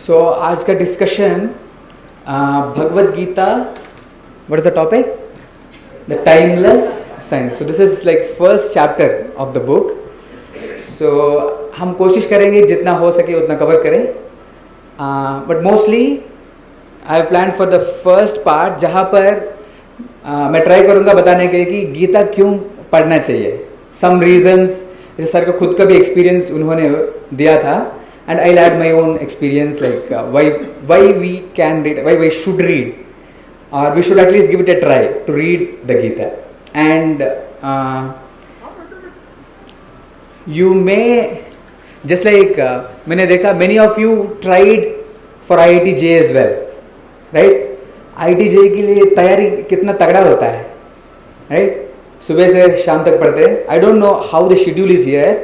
सो आज का discussion Bhagavad Gita. What is the topic? The timeless science. So this is like first chapter of the book. So हम कोशिश करेंगे जितना हो सके उतना कवर करें, but mostly I have plan for the first part, जहाँ पर मैं ट्राई करूँगा बताने के लिए कि गीता क्यों पढ़ना चाहिए. सम रीजंस, जैसे सर का खुद का भी एक्सपीरियंस उन्होंने दिया था, and I'll add my own experience, like why we can read, why we should read, or we should at least give it a try to read the Gita. And you may just like मैंने देखा many of you tried for IIT JEE as well, right? IIT JEE के लिए तैयारी कितना तगड़ा होता है, right? सुबह से शाम तक पढ़ते हैं. I don't know how the schedule is here,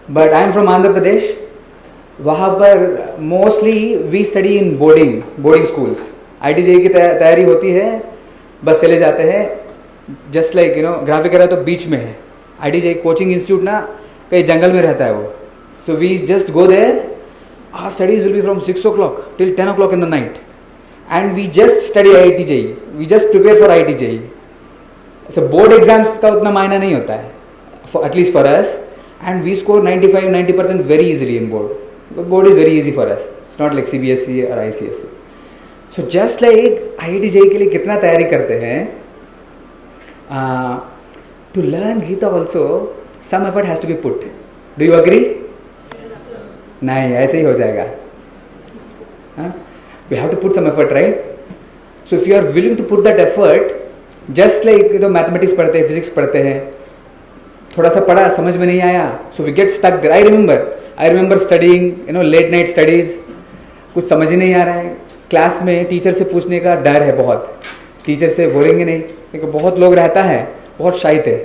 but I am from Andhra Pradesh. वहाँ पर mostly we study in boarding schools. IIT JEE की तैयारी होती है, बस चले जाते हैं. जस्ट लाइक ग्राफिक करा तो बीच में है. IIT JEE कोचिंग इंस्टीट्यूट ना कहीं जंगल में रहता है वो. So we just go there. Our studies will be from 6 o'clock till 10 o'clock in the night, and we just study IIT JEE. we just prepare for IIT JEE. so board exams का उतना मायना नहीं होता है, at least for us, and we score 95-90% very easily in board. The board is very easy for us. It's not like CBSE or ICSE. So just like IIT JEE के लिए कितना तैयारी करते हैं, to learn Gita also some effort has to be put. Do you agree? नहीं, ऐसे ही हो जाएगा. We have to put some effort, right? So if you are willing to put that effort, just like mathematics पढ़ते हैं, physics पढ़ते हैं, थोड़ा सा पढ़ा, समझ में नहीं आया, so we get stuck there. I remember studying, late night studies. कुछ समझ ही नहीं आ रहा है. क्लास में टीचर से पूछने का डर है बहुत. टीचर से बोलेंगे नहीं, क्योंकि बहुत लोग रहता है, बहुत शाय थे.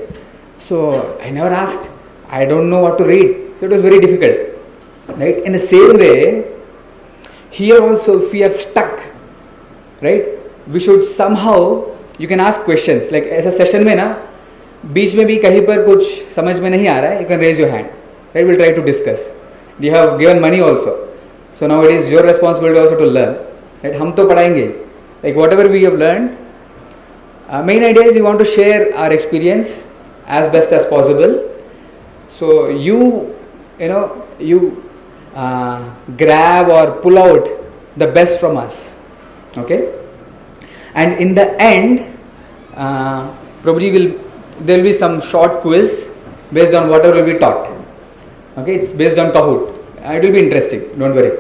So I never asked. I don't know what to read. So it was very difficult, right? In the same way here also if we are stuck, right, we should somehow, you can ask questions. Like ऐसा session में ना बीच में भी कहीं पर कुछ समझ में नहीं आ रहा है, you can raise your hand, right? Will try to discuss. You have given money also, so now it is your responsibility also to learn, right? हम तो पढ़ाएंगे, like whatever we have learned. Main idea is we want to share our experience as best as possible. So you grab or pull out the best from us, okay? And in the end, probably there will be some short quiz based on whatever will be taught. Okay, it's based on Kahoot. It will be interesting, don't worry.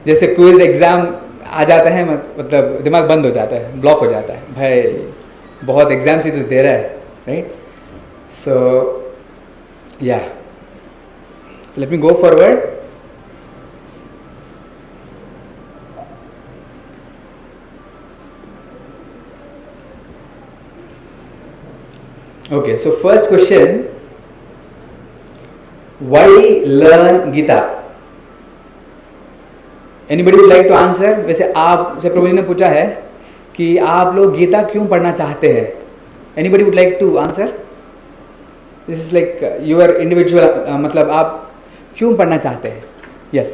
जैसे quiz exam आ जाता है, मतलब दिमाग बंद हो जाता है, block हो जाता है, भाई बहुत एग्ज़ाम्स ही तो दे रहा है, राइट? सो या, so let me go forward. Okay, so first question. Why learn Gita? Anybody would like to answer? वैसे आप से प्रभु जी ने पूछा है कि आप लोग गीता क्यों पढ़ना चाहते हैं. Anybody would like to answer? This is like your individual, मतलब आप क्यों पढ़ना चाहते हैं? Yes.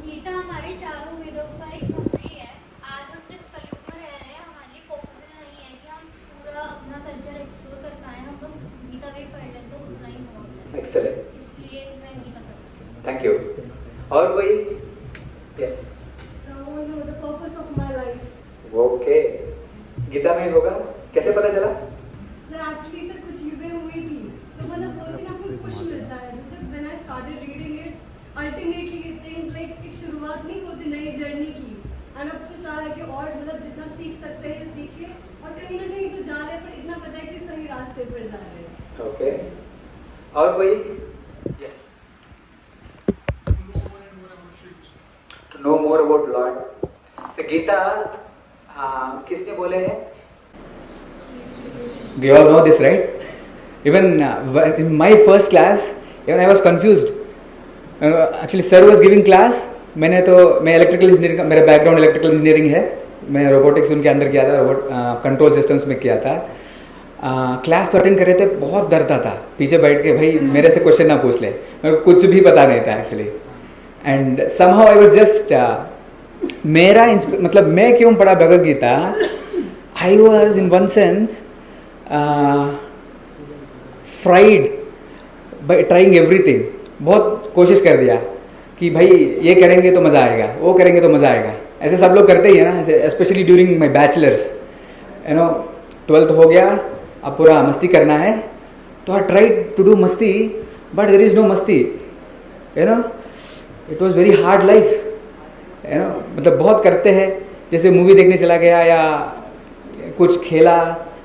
गीता हमारे चारों वेदों का एक समरी है. आज हम जिस कलयुग में रह रहे हैं, हमारे लिए पॉसिबल नहीं है कि हम पूरा अपना कल्चर एक्सप्लोर कर पाए. हम बस गीता भी पढ़ लें तो उतना ही बहुत है. Excellent. इसलिए मैं गीता पढ़ती हूँ. Thank you. और कोई? Yes. So I want to know the purpose of my life. Okay. Gita में होगा. कैसे पता चला? Sir, actually सर कुछ चीजें हुई थी, तो मतलब 2-3 आपको पुश मिलता है. तो जब when I started reading it, ultimately things like एक शुरुआत नहीं होती नई जर्नी की. और अब तो चाह रहा है कि और मतलब जितना सीख सकते हैं सीखे, और कहीं ना कहीं तो जा रहे हैं, पर इतना पता है कि सही रास्ते पर जा रहे हैं. Okay. और कोई? Yes. To know more about Lord. So Gita किसने बोले हैं? We all know this, right? Even in my first class, even I was confused. Actually, sir was giving class. मैं इलेक्ट्रिकल इंजीनियरिंग, मेरा बैकग्राउंड इलेक्ट्रिकल इंजीनियरिंग है. मैं robotics उनके अंदर किया था, कंट्रोल सिस्टम्स में किया था. क्लास तो अटेंड कर रहे थे, बहुत डरता था पीछे बैठ के, भाई मेरे से क्वेश्चन ना पूछ ले, मेरे को कुछ भी पता नहीं था actually. And somehow I was just मतलब मैं क्यों पढ़ा Bhagavad Gita, I was in one sense fried by trying everything. बहुत कोशिश कर दिया कि भाई ये करेंगे तो मज़ा आएगा, वो करेंगे तो मज़ा आएगा. ऐसे सब लोग करते ही है ना, ऐसे specially during my bachelors. 12th हो गया, अब पूरा मस्ती करना है, तो आई ट्राइड टू डू मस्ती, बट देर इज़ नो मस्ती. It was very hard life. मतलब बहुत करते हैं, जैसे मूवी देखने चला गया या कुछ खेला,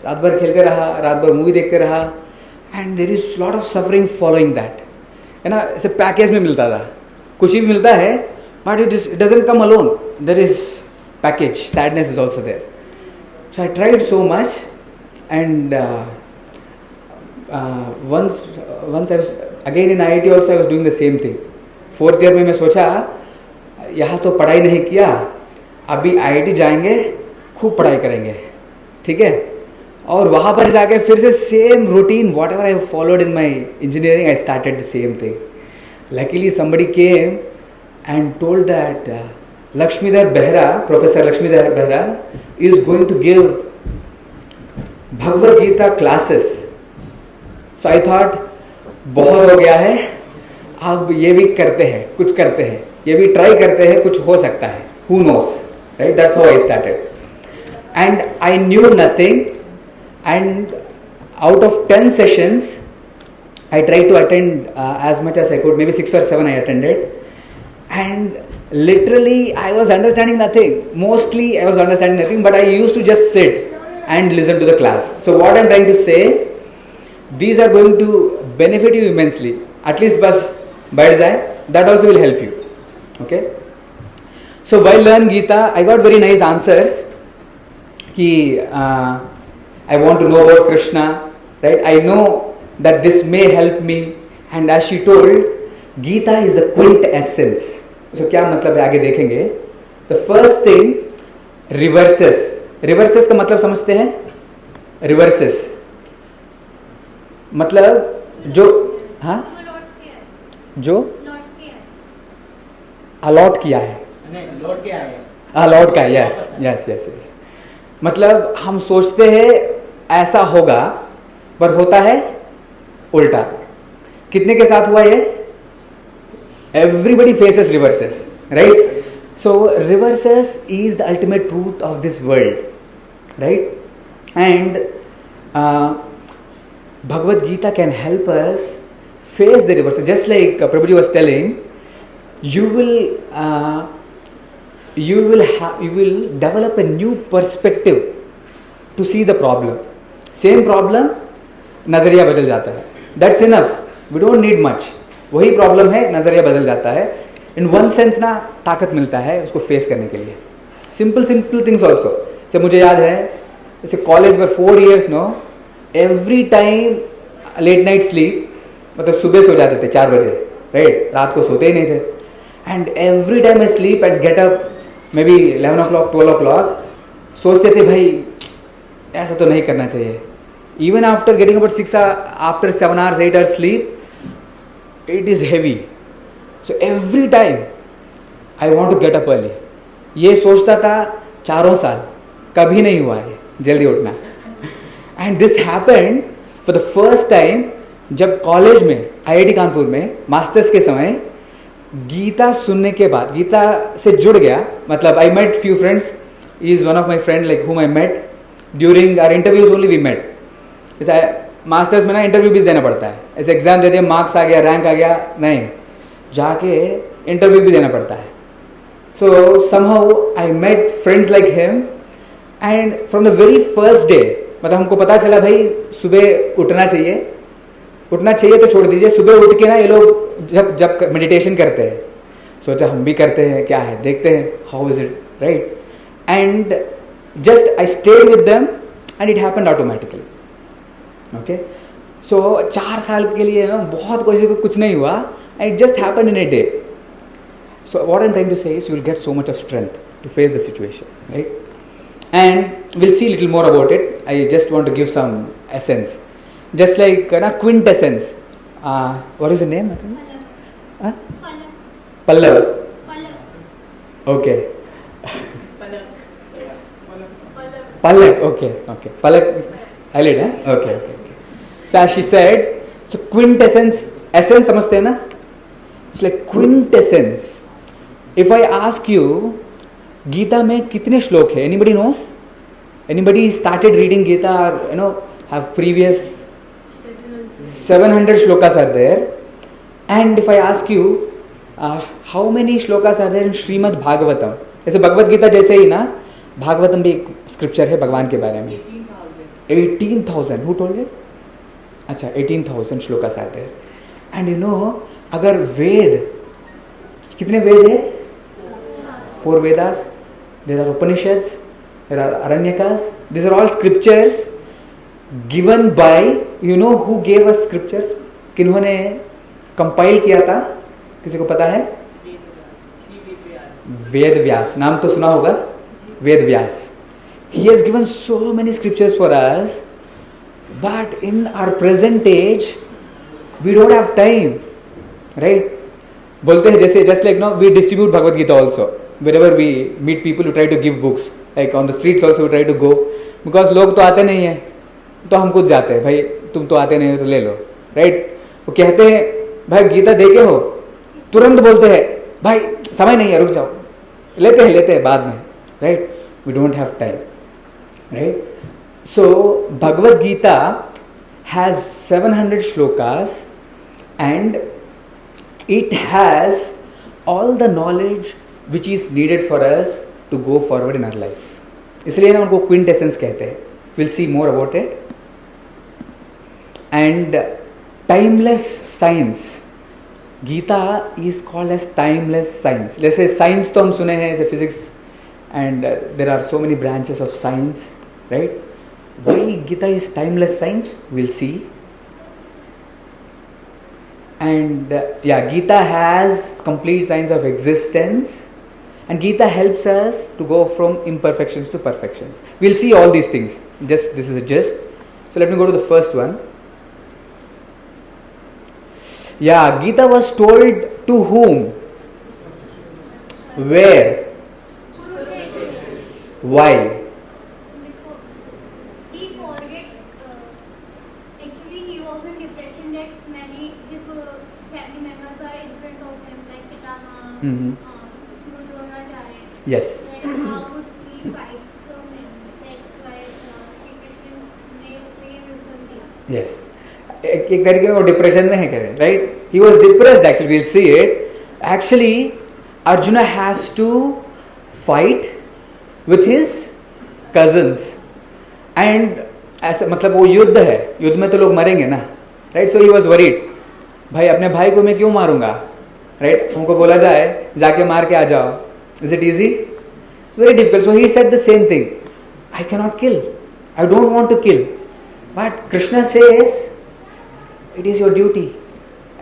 रात भर खेलते रहा, रात भर मूवी देखते रहा, and there is lot of suffering following that. ऐसे पैकेज में मिलता था, कुछ ही मिलता है, but it doesn't come alone, there is package, sadness is also there. So I tried so much, and once I was again in IIT also I was doing the same thing. 4th year में मैं सोचा यहाँ तो पढ़ाई नहीं किया, अभी IIT जाएंगे, खूब पढ़ाई करेंगे, ठीक है. और वहाँ पर जाके फिर से same routine, what ever I followed in my engineering, I started the same thing. Luckily somebody came and told that Lakshmidhar Behra, Professor Lakshmidhar Behra is going to give Bhagavad Gita classes. So I thought बहुत हो गया है, अब ये भी करते हैं, कुछ करते हैं, ये भी ट्राई करते हैं, कुछ हो सकता है, who knows, right? That's how I started. And I knew nothing, and out of 10 sessions I tried to attend as much as I could, maybe 6 or 7 I attended, and literally I was understanding nothing. Mostly I was understanding nothing, but I used to just sit and listen to the class. So what I'm trying to say, these are going to benefit you immensely. At least बस बैठ जाए, that also will help you. Okay? So while learn Gita, I got very nice answers. कि I want to know about Krishna, right? I know that this may help me. And as she told, Gita is the quintessence. So क्या मतलब है आगे देखेंगे. The first thing, reverses. Reverses का मतलब समझते हैं? Reverses मतलब जो, हाँ, जो अलॉट किया है, लौट के आए, अलॉट का, यस यस यस यस. मतलब हम सोचते हैं ऐसा होगा, पर होता है उल्टा. कितने के साथ हुआ ये? Everybody faces reverses, right? So reverses is the ultimate truth of this world, right? And Bhagavad Gita can help us face the reverses. Just like Prabhuji was telling, you will develop a new perspective to see the problem. Same problem, नज़रिया बदल जाता है. That's enough. We don't need much. वही problem है, नज़रिया बदल जाता है. In one sense ना ताकत मिलता है उसको फेस करने के लिए. Simple things also. जैसे मुझे याद है, जैसे कॉलेज में 4 years no, every time late night sleep, मतलब सुबह सो जाते थे 4 बजे, राइट? रात को सोते ही नहीं थे. And every time I sleep and get up may be 11 o'clock 12 o'clock. सोचते थे भाई ऐसा तो नहीं करना चाहिए. Even after getting about 6 after 7 hours 8 hours sleep, it is heavy. So every time I want to get up early. ये सोचता था 4 साल, कभी नहीं हुआ है जल्दी उठना. And this happened for the first time जब कॉलेज में, IIT कानपुर में मास्टर्स के समय गीता सुनने के बाद, गीता से जुड़ गया. मतलब I met few friends, he is one of my friend like whom I met during our interviews only we met. जैसे मास्टर्स में ना इंटरव्यू भी देना पड़ता है, ऐसे एग्जाम दे दिया, मार्क्स आ गया, रैंक आ गया, नहीं, जाके इंटरव्यू भी देना पड़ता है. So somehow I met friends like him, and from the very first day, मतलब हमको पता चला भाई सुबह उठना चाहिए तो छोड़ दीजिए. सुबह उठ के ना ये लोग जब मेडिटेशन करते हैं, सोचा हम भी करते हैं, क्या है देखते हैं, how is it, right? And just I stayed with them and it happened automatically. Okay, so 4 साल के लिए ना बहुत कोशिश, कुछ नहीं हुआ, and it just happened in a day. So what I am trying to say is you will get so much of strength to face the situation, right? And we'll see little more about it. I just want to give some essence, just like quintessence. What is the name? Pallav. Palak. Okay. Palak. Okay. Palak is this eyelid, huh? Okay. So as she said, so quintessence, essence समझते हैं ना? It's like quintessence. If I ask you, Gita में कितने श्लोक है? Anybody knows? Anybody started reading Gita or have previous 700 shlokas are there. And if I ask you, how many shlokas are there in Srimad Bhagavatam? जैसे भगवत गीता जैसे ही ना, भागवतम भी एक scripture है भगवान के बारे में. 18,000. Who told it? अच्छा, 18,000 श्लोकास आते हैं. एंड अगर वेद, कितने वेद है? 4 Vedas. There are Upanishads, there are Aranyakas. This are all scriptures given by who gave us scriptures. किन्होंने कंपाइल किया था? किसी को पता है? वेद व्यास. नाम तो सुना होगा, Ved Vyas. He has given so many scriptures for us, but in our present age we don't have time, right? बोलते हैं जैसे just like we distribute Bhagavad Gita also. Wherever we meet people, we try to give books. Like on the streets also we try to go, because लोग तो आते नहीं हैं, तो हम खुद जाते हैं. भाई तुम तो आते नहीं हो तो ले लो, right? वो कहते हैं भाई गीता देखे हो, तुरंत बोलते हैं भाई समय नहीं है, रुक जाओ. लेते हैं बाद में, right? We don't have time, right? So Bhagavad Gita has 700 shlokas and it has all the knowledge which is needed for us to go forward in our life. इसलिए ना उनको quintessence कहते हैं. We'll see more about it. And timeless science. Gita is called as timeless science. जैसे science तो हम सुने हैं, जैसे physics, and there are so many branches of science, right? Why Gita is timeless science? We'll see. And Gita has complete science of existence, and Gita helps us to go from imperfections to perfections. We'll see all these things. This is a gist. So let me go to the first one. Gita was told to whom? Where? Why? He forget. Actually, he was in depression that many his family members are in front of him, like Pitama, Guru Dronacharya. Yes. Then how would he fight from him? That's why Shri Krishna ने free wisdom दिया. Yes. एक तरीके वो depression में है कह रहे, right? He was depressed actually. Will see it. Actually Arjun has to fight with his cousins and ऐसा मतलब वो युद्ध है, युद्ध में तो लोग मरेंगे ना, right? So he was worried, भाई अपने भाई को मैं क्यों मारूंगा, राइट? हमको बोला जाए जाके मार के आ जाओ, is it easy? Very difficult. So he said the same thing, I can not kill, I don't want to kill, but Krishna says it is your duty.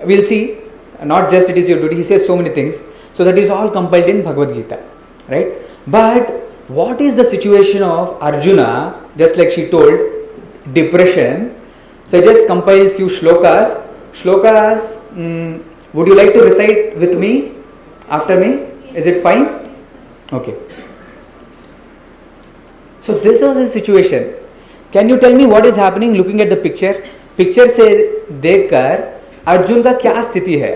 We'll see, not just it is your duty, he says so many things. So that is all compiled in Bhagavad Gita, right? But what is the situation of Arjuna? Just like she told, depression. So I just compiled few shlokas. Would you like to recite with me after me? Is it fine? Okay. So this was the situation. Can you tell me what is happening looking at the picture? Picture से देखकर अर्जुन का क्या स्थिति है?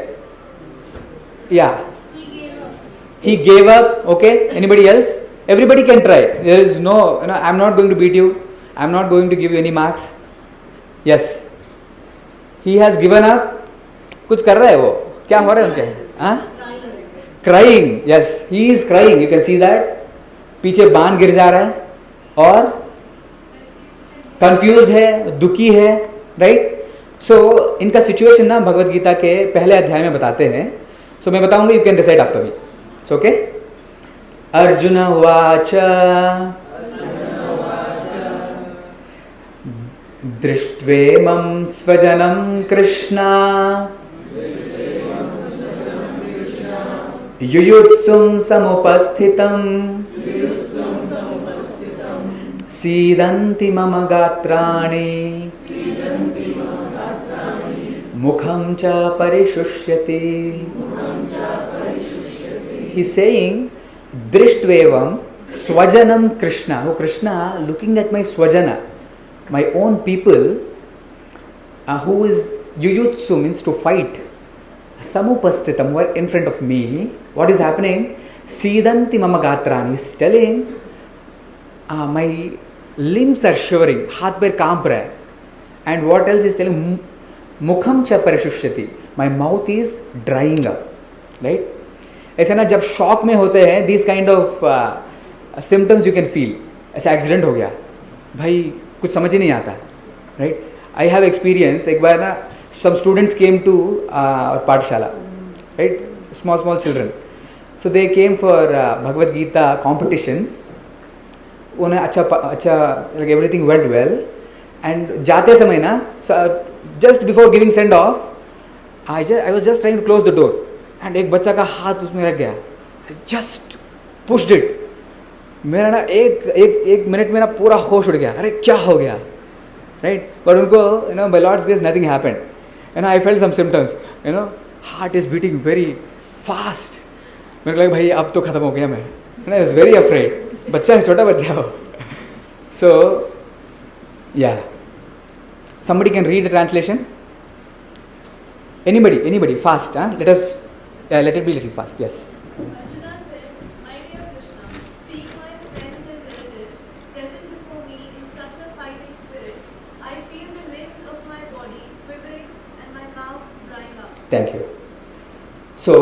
He gave up. Okay. Anybody else? Everybody can try. There is no, I'm not going to beat you. I'm not going to give you any marks. Yes. He has given up. कुछ कर रहा है वो. क्या हो रहा है उनके? Crying. Yes. He is crying. You can see that. पीछे बाण गिर जा रहा है और confused है, दुखी है. राइट? सो इनका सिचुएशन ना भगवत गीता के पहले अध्याय में बताते हैं. सो मैं बताऊंगा, you can decide after me. So okay. Arjun उवाच दृष्ट्वेमं स्वजनं कृष्णा युयुत्सुं समुपस्थितं सीदन्ति मम गात्राणि मुखं च परिशुष्यति. he's saying, Drishtvevam Swajanam Krishna. Oh Krishna, looking at my Swajana, my own people, who is Yuyutsu, means to fight. Samupasthitam, who are in front of me. What is happening? Sidanti mama gatrani. He's telling, my limbs are shivering, हाथ पैर कांप रहा है. And what else is telling? Mukham cha parishushyati. My mouth is drying up. Right? ऐसा ना जब shock में होते हैं, these kind of symptoms you can feel. ऐसा एक्सीडेंट हो गया, भाई कुछ समझ ही नहीं आता. Right? I have experience. एक बार ना some students came to पाठशाला. Right? Small children. So they came for Bhagavad Gita competition. उन्हें अच्छा like everything went well. And जाते समय ना, so just before giving send off, I was just trying to close the door. And एक बच्चा का हाथ उसमें रख गया. Just pushed it. मेरा ना एक मिनट में ना पूरा होश उड़ गया. अरे क्या हो गया? Right? But उनको, by Lord's grace, nothing happened. I felt some symptoms. Heart is beating very fast. मेरे को लगा भाई अब तो खत्म हो गया मैं. I was very afraid. बच्चा है, छोटा बच्चा हो. So, yeah. Somebody can read the translation? Anybody, fast. Let it be little fast. Yes. Arjuna said, "My dear Krishna, seeing my friends and relatives present before me in such a fighting spirit, I feel the limbs of my body quivering and my mouth drying up." Thank you. So,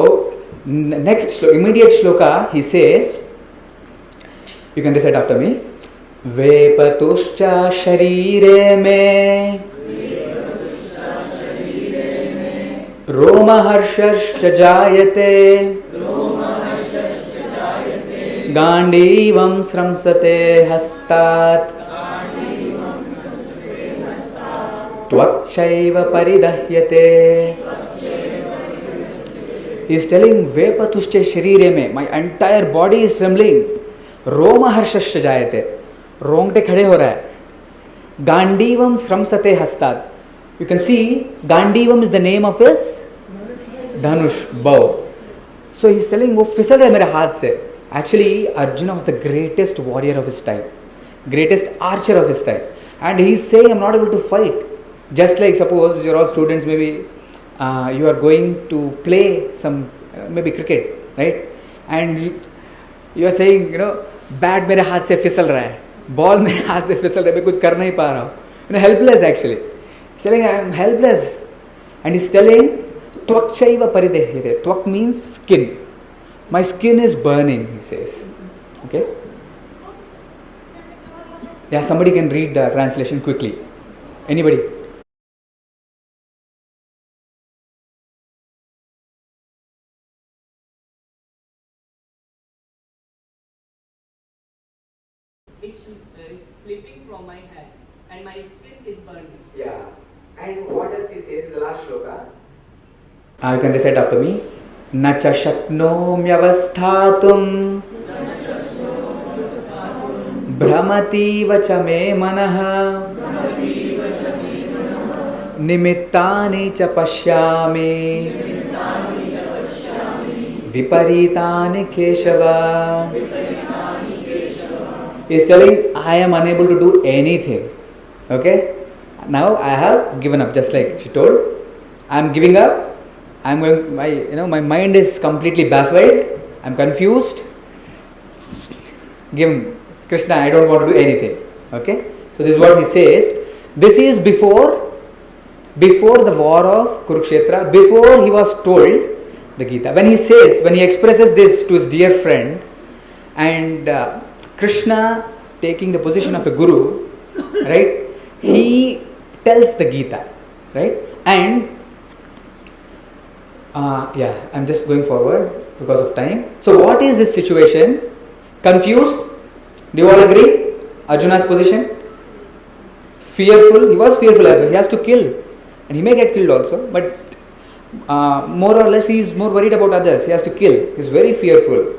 next immediate shloka, he says, you can recite after me. Vepatuscha sharire me रोमहर्षश्च जायते गाण्डीवं स्रंसते हस्तात् त्वक्चैव परिदह्यते. He is telling Vepatusche sharire me, my entire body is trembling. रोमहर्षश्च जायते, रोंगटे खड़े हो रहा है. गांडीवम श्रमसते हस्तात्. You can see Gandivam is the name of his Dhanush, bow. So he's telling, वो फिसल रहा है मेरे हाथ से. Actually, Arjuna was the greatest warrior of his time, greatest archer of his time. And he's saying, I'm not able to fight. Just like suppose you're all students, maybe you are going to play some, maybe cricket, right? And you are saying, bat मेरे हाथ से फिसल रहा है, ball मेरे हाथ से फिसल रहा है, मैं कुछ कर नहीं पा रहा हूँ. Helpless actually. He's telling, I am helpless. And he's telling, Tvakchaiva paridehyate. Tvak means skin. My skin is burning, he says. Okay? Yeah, somebody can read the translation quickly. Anybody? It's slipping from my hand and my skin is burning. Yeah. And what else he says in the last shloka? You can recite after me. Na cha shaknomyavasthatum भ्रमति वच मे मनः निमित्तानि च पश्यामि विपरीतानि Keshav. He is telling, I am unable to do anything. Okay? Now I have given up, just like she told. I am giving up. I am going. My mind is completely baffled. I am confused. Give him, Krishna, I don't want to do anything. Okay? So this is what he says. This is before the war of Kurukshetra, before he was told the Gita. When he expresses this to his dear friend, and Krishna taking the position of a guru, right? He tells the Gita, right? And I'm just going forward because of time. So what is this situation? Confused? Do you all agree? Arjuna's position? Fearful? He was fearful as well. He has to kill. And he may get killed also. But more or less he is more worried about others. He has to kill. He is very fearful.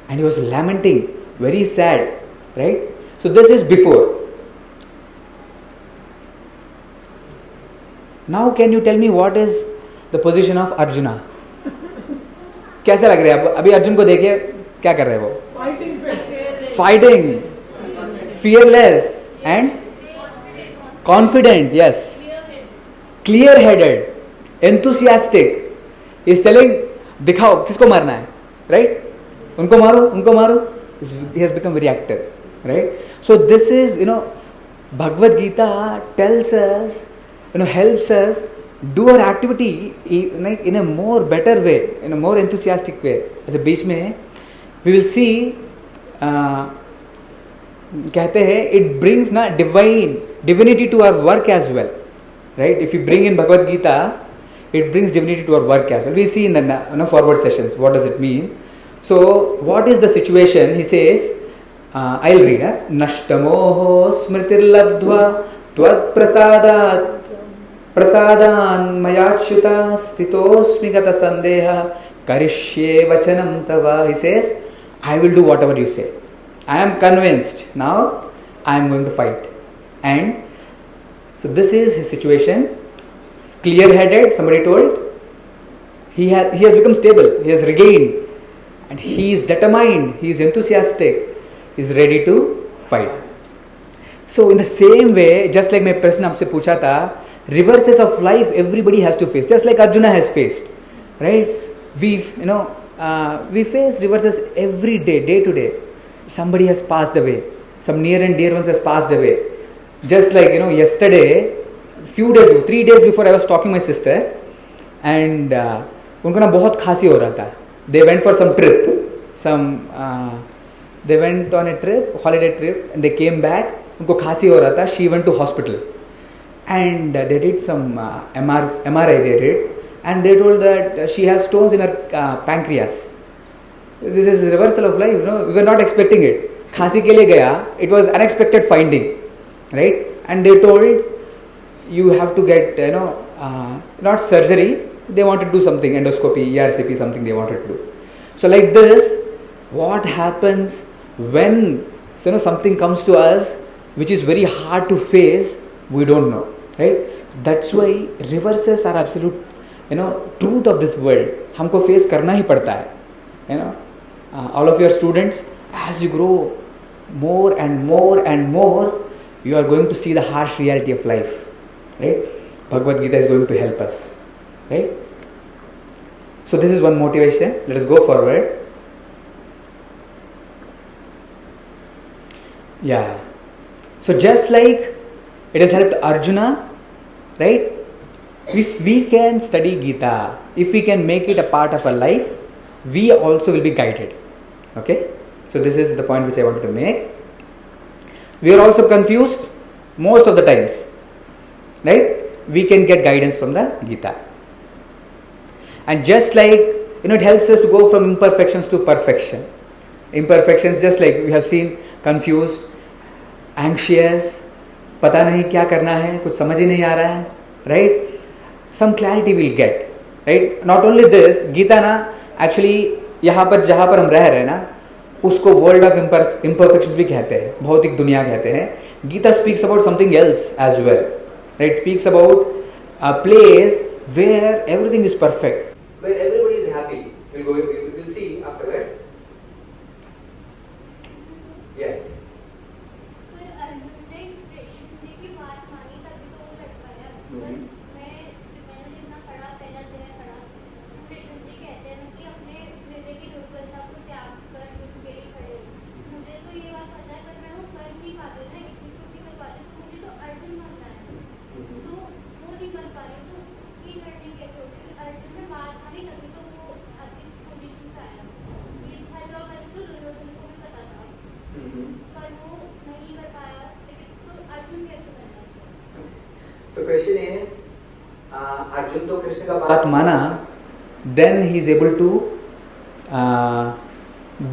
And he was lamenting. Very sad. Right? So this is before. Now can you tell me what is the position of Arjuna? कैसे लग रहे हैं अब? अभी अर्जुन को देखिए, क्या कर रहे हैं वो? Fighting, fearless and confident, yes, clear headed, enthusiastic. He's telling, दिखाओ किसको मारना है, right? उनको मारो, उनको मारो. He has become very active, right? So this is, Bhagavad Gita tells us, helps us do our activity in a more better way, in a more enthusiastic way. जैसे बीच में we will see, कहते हैं it brings ना divinity to our work as well, right? If you bring in Bhagavad Gita, it brings divinity to our work as well. We see in the forward sessions what does it mean. So what is the situation? He says, I'll read. Nashtamoho smritirlabdhva tvad prasadan mayachyuta stitosmi gata sandeha karishye vachanam tava. He says, I will do whatever you say. I am convinced. Now I am going to fight. And so this is his situation. Clear-headed, somebody told. He has become stable. He has regained. And he is determined. He is enthusiastic. He is ready to fight. So in the same way, just like my प्रश्न आपसे पूछा था, reverses of life everybody has to face. Just like Arjuna has faced, right? We face reverses every day, day to day. Somebody has passed away. Some near and dear ones has passed away. Just like yesterday, 3 days before, I was talking to my sister, and उनको ना बहुत खांसी हो रहा था. They went for some trip. They went on a trip, holiday trip, and they came back. उनको खांसी हो रहा था. She went to hospital, and they did some MRI. They did, and they told that she has stones in her pancreas. This is a reversal of life. We were not expecting it. खांसी के लिए गया. It was unexpected finding, right? And they told, you have to get not surgery. They wanted to do something, endoscopy, ERCP, something they wanted to do. So like this, what happens when something comes to us which is very hard to face? We don't know, right? That's why reverses are absolute truth of this world. हमको face करना ही पड़ता है. All of your students, as you grow more and more and more, you are going to see the harsh reality of life, right? Bhagavad Gita is going to help us, right? So this is one motivation. Let us go forward. Yeah. So just like it has helped Arjuna, right? If we can study Gita, if we can make it a part of our life, we also will be guided. Okay? So this is the point which I wanted to make. We are also confused most of the times, right? We can get guidance from the Gita. And just like, it helps us to go from imperfections to perfection. Imperfections, just like we have seen, confused, anxious, पता नहीं क्या करना है, कुछ समझ ही नहीं आ रहा है, right? Some clarity we'll get, right? Not only this, Gita ना, actually यहाँ पर जहाँ पर हम रह रहे हैं ना, उसको world of imperfections भी कहते हैं, भौतिक दुनिया कहते हैं. Gita speaks about something else as well, right? Speaks about a place where everything is perfect, where everybody is happy. We'll see afterwards. Yes. फिर अर्जुन ने कृष्ण जी की बात मानी तभी तो वो लड़ पाया. पर मैंने जितना पढ़ा, पहला अध्याय पढ़ा, कृष्ण जी कहते हैं कि अपने हृदय की दुर्बलता को त्याग कर युद्ध के लिए खड़े हो. मुझे तो ये बात पता है, पर मैं वो कर नहीं पाती ना, एग्जीक्यूट नहीं कर पाती. तो मुझे तो अर्जुन बनना है, तो वो नहीं बन पा रही. तो ये लड़ने कैसे होती है? अर्जुन ने बात मानी तभी तो वो इस पोजीशन पे आया. ये हर लोग तो दुर्योधन को भी पता था, पर वो नहीं कर पाया. लेकिन तो अर्जुन कैसे करना? So question is, Arjun तो कृष्ण का बात माना, then he is able to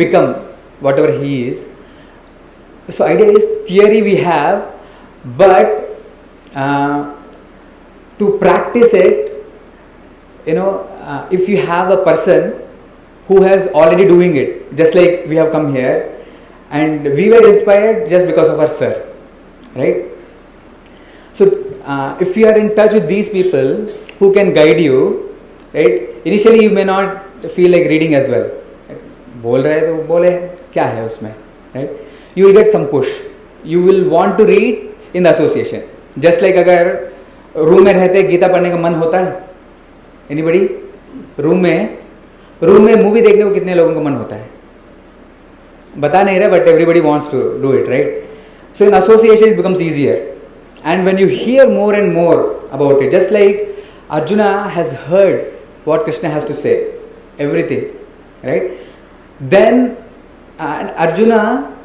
become whatever he is. So idea is, theory we have, but to practice it, if you have a person who has already doing it, just like we have come here, and we were inspired just because of our sir, right? So if you are in touch with these people who can guide you, right? Initially you may not feel like reading as well. बोल रहे तो बोले, क्या है उसमें, right? You will get some push. You will want to read in the association. Just like अगर room में रहते गीता पढ़ने का मन होता है, anybody? रूम में मूवी देखने को कितने लोगों का मन होता है? बता नहीं रहे, but everybody wants to do it, right? So in association it becomes easier. And when you hear more and more about it, just like Arjuna has heard what Krishna has to say, everything, right? Then and Arjuna,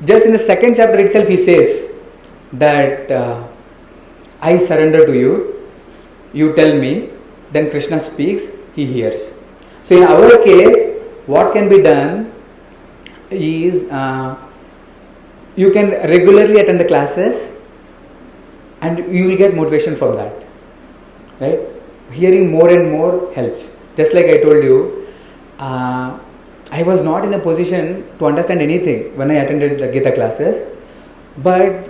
just in the second chapter itself, he says that I surrender to you, you tell me, then Krishna speaks, he hears. So in our case, what can be done is you can regularly attend the classes and you will get motivation from that, right? Hearing more and more helps. Just like I told you, I was not in a position to understand anything when I attended the Gita classes, but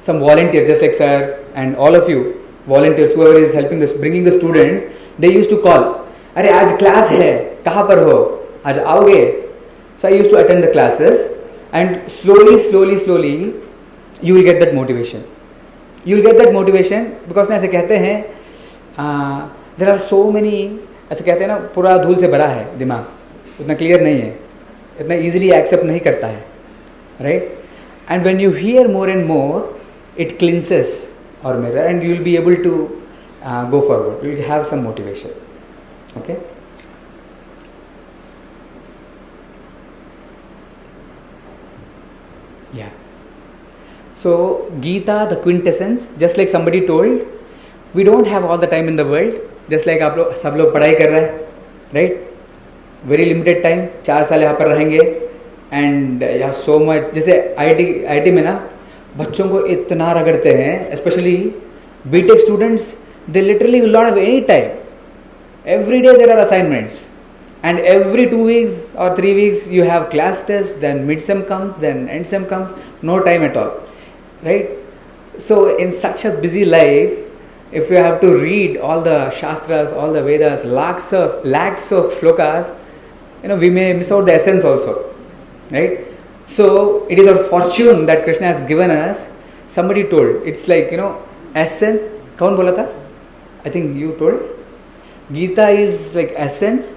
some volunteers, just like sir and all of you volunteers, whoever is helping this, bringing the students, they used to call, अरे आज class है, कहाँ पर हो, आज आओगे? So I used to attend the classes, and slowly you will get that motivation. You will get that motivation because ना ऐसे कहते हैं there are so many, ऐसे कहते हैं ना, पूरा धूल से भरा है दिमाग, उतना क्लियर नहीं है, इतना easily accept नहीं करता है, right? And when you hear more and more, it cleanses our mirror and you will be able to go forward. You will have some motivation. Okay? Yeah. So Gita, the quintessence, just like somebody told, we don't have all the time in the world. Just like आप लोग सब लोग पढ़ाई कर रहे हैं, right? Very limited time, 4 साल यहाँ पर रहेंगे, and yeah, so much. जैसे IT में ना बच्चों को इतना रगड़ते हैं, especially BTech students, they literally will not have any time. Every day there are assignments, and every 2 weeks or 3 weeks you have class tests, then mid-sem comes, then end-sem comes, no time at all, right? So in such a busy life, if you have to read all the Shastras, all the Vedas, lakhs of shlokas, we may miss out the essence also, right? So it is our fortune that Krishna has given us. Somebody told, it's like, essence. Kaun bola tha? I think you told. Gita is like essence.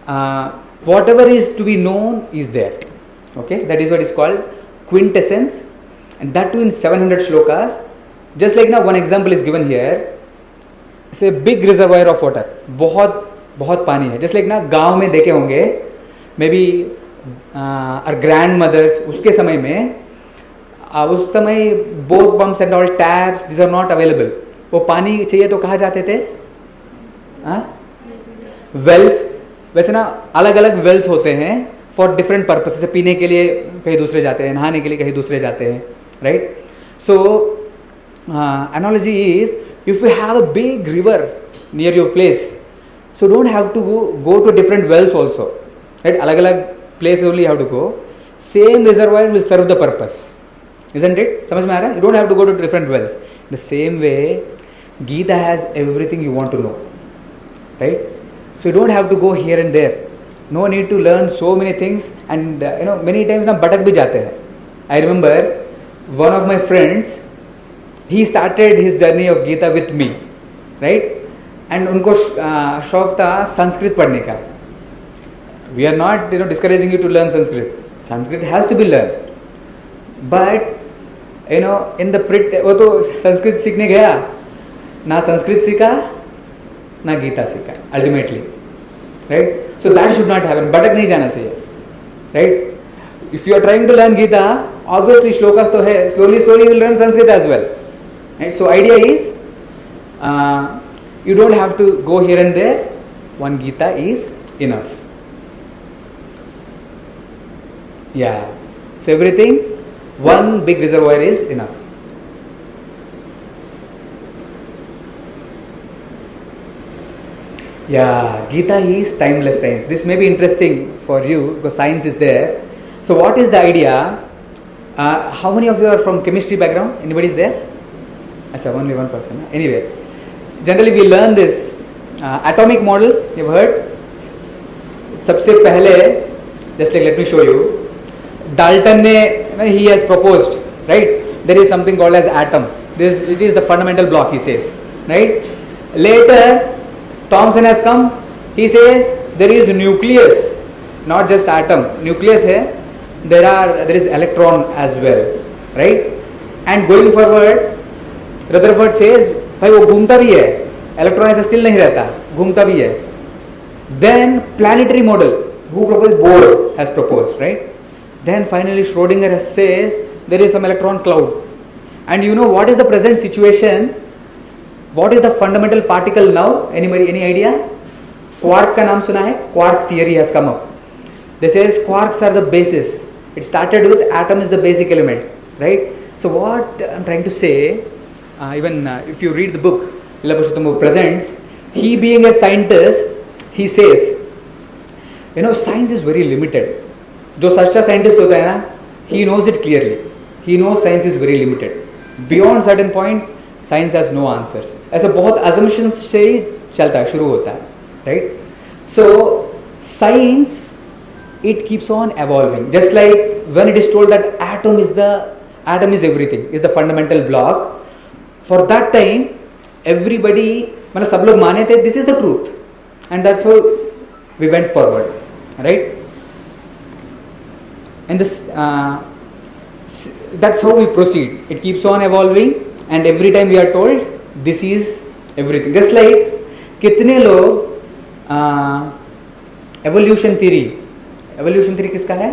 Whatever is to be known is there. Okay, that is what is called quintessence, and that too in 700 shlokas. Just like one example is given here. It's a big reservoir of water. बहुत पानी है. Just like गांव में देखे होंगे, maybe our grandmothers उसके समय में, उस समय both pumps and all taps, these are not available. वो पानी चाहिए तो कहाँ जाते थे? Wells. वैसे अलग अलग wells होते हैं for different purposes. जैसे पीने के लिए कहीं दूसरे जाते हैं, नहाने के लिए कहीं दूसरे जाते हैं, right? So analogy is, if you have a big river near your place, so don't have to go to different wells also, right? Alag alag place only you have to go. Same reservoir will serve the purpose, isn't it? समझ में आ रहा है? You don't have to go to different wells. The same way, Gita has everything you want to know, right? So you don't have to go here and there. No need to learn so many things, and many times भटक भी जाते हैं. I remember one of my friends, he started his journey of Gita with me, right? And उनको शौक था संस्कृत पढ़ने का. We are not discouraging you to learn Sanskrit. Sanskrit has to be learned. But in the वो तो संस्कृत सीखने गया, ना संस्कृत सीखा, ना गीता सीखा, ultimately, right? So that should not happen. भटक नहीं जाना चाहिए, right? If you are trying to learn Gita, obviously shlokas तो है. Slowly you will learn Sanskrit as well. Right? So idea is, you don't have to go here and there. One Gita is enough. Yeah. So everything, one big reservoir is enough. Yeah, Gita is timeless science. This may be interesting for you because science is there. So what is the idea? How many of you are from chemistry background? Anybody is there? Achha, only one person. Anyway, generally we learn this atomic model, you heard. सबसे पहले just like let me show you, Dalton ने he has proposed, right, there is something called as atom. This it is the fundamental block, he says, right. Later Thomson has come, he says there is nucleus, not just atom, nucleus है, there is electron as well, right. And going forward Rutherford says भाई वो घूमता भी है, electron ऐसे still नहीं रहता, घूमता भी है. Then planetary model, who proposed? Bohr has proposed, right. Then finally Schrodinger says there is some electron cloud. And you know what is the present situation? What is the fundamental particle now? Anybody, any idea? Quark का नाम सुना है? Quark theory has come up. This says quarks are the basis. It started with atom is the basic element, right? So what I'm trying to say, even if you read the book Lila Purushottam presents, he being a scientist, he says, you know, science is very limited. जो सच्चा scientist होता है ना, he knows it clearly. He knows science is very limited. Beyond certain point, science has no answers. ऐसा बहुत assumptions से ही चलता है, शुरू होता है. Right? So science, it keeps on evolving. Just like when it is told that atom is everything, is the fundamental block. For that time, everybody, मतलब सब लोग माने थे this is the truth, and that's how we went forward, right? And this, that's how we proceed. It keeps on evolving, and every time we are told this is everything. Just like कितने लोग evolution theory किसका है?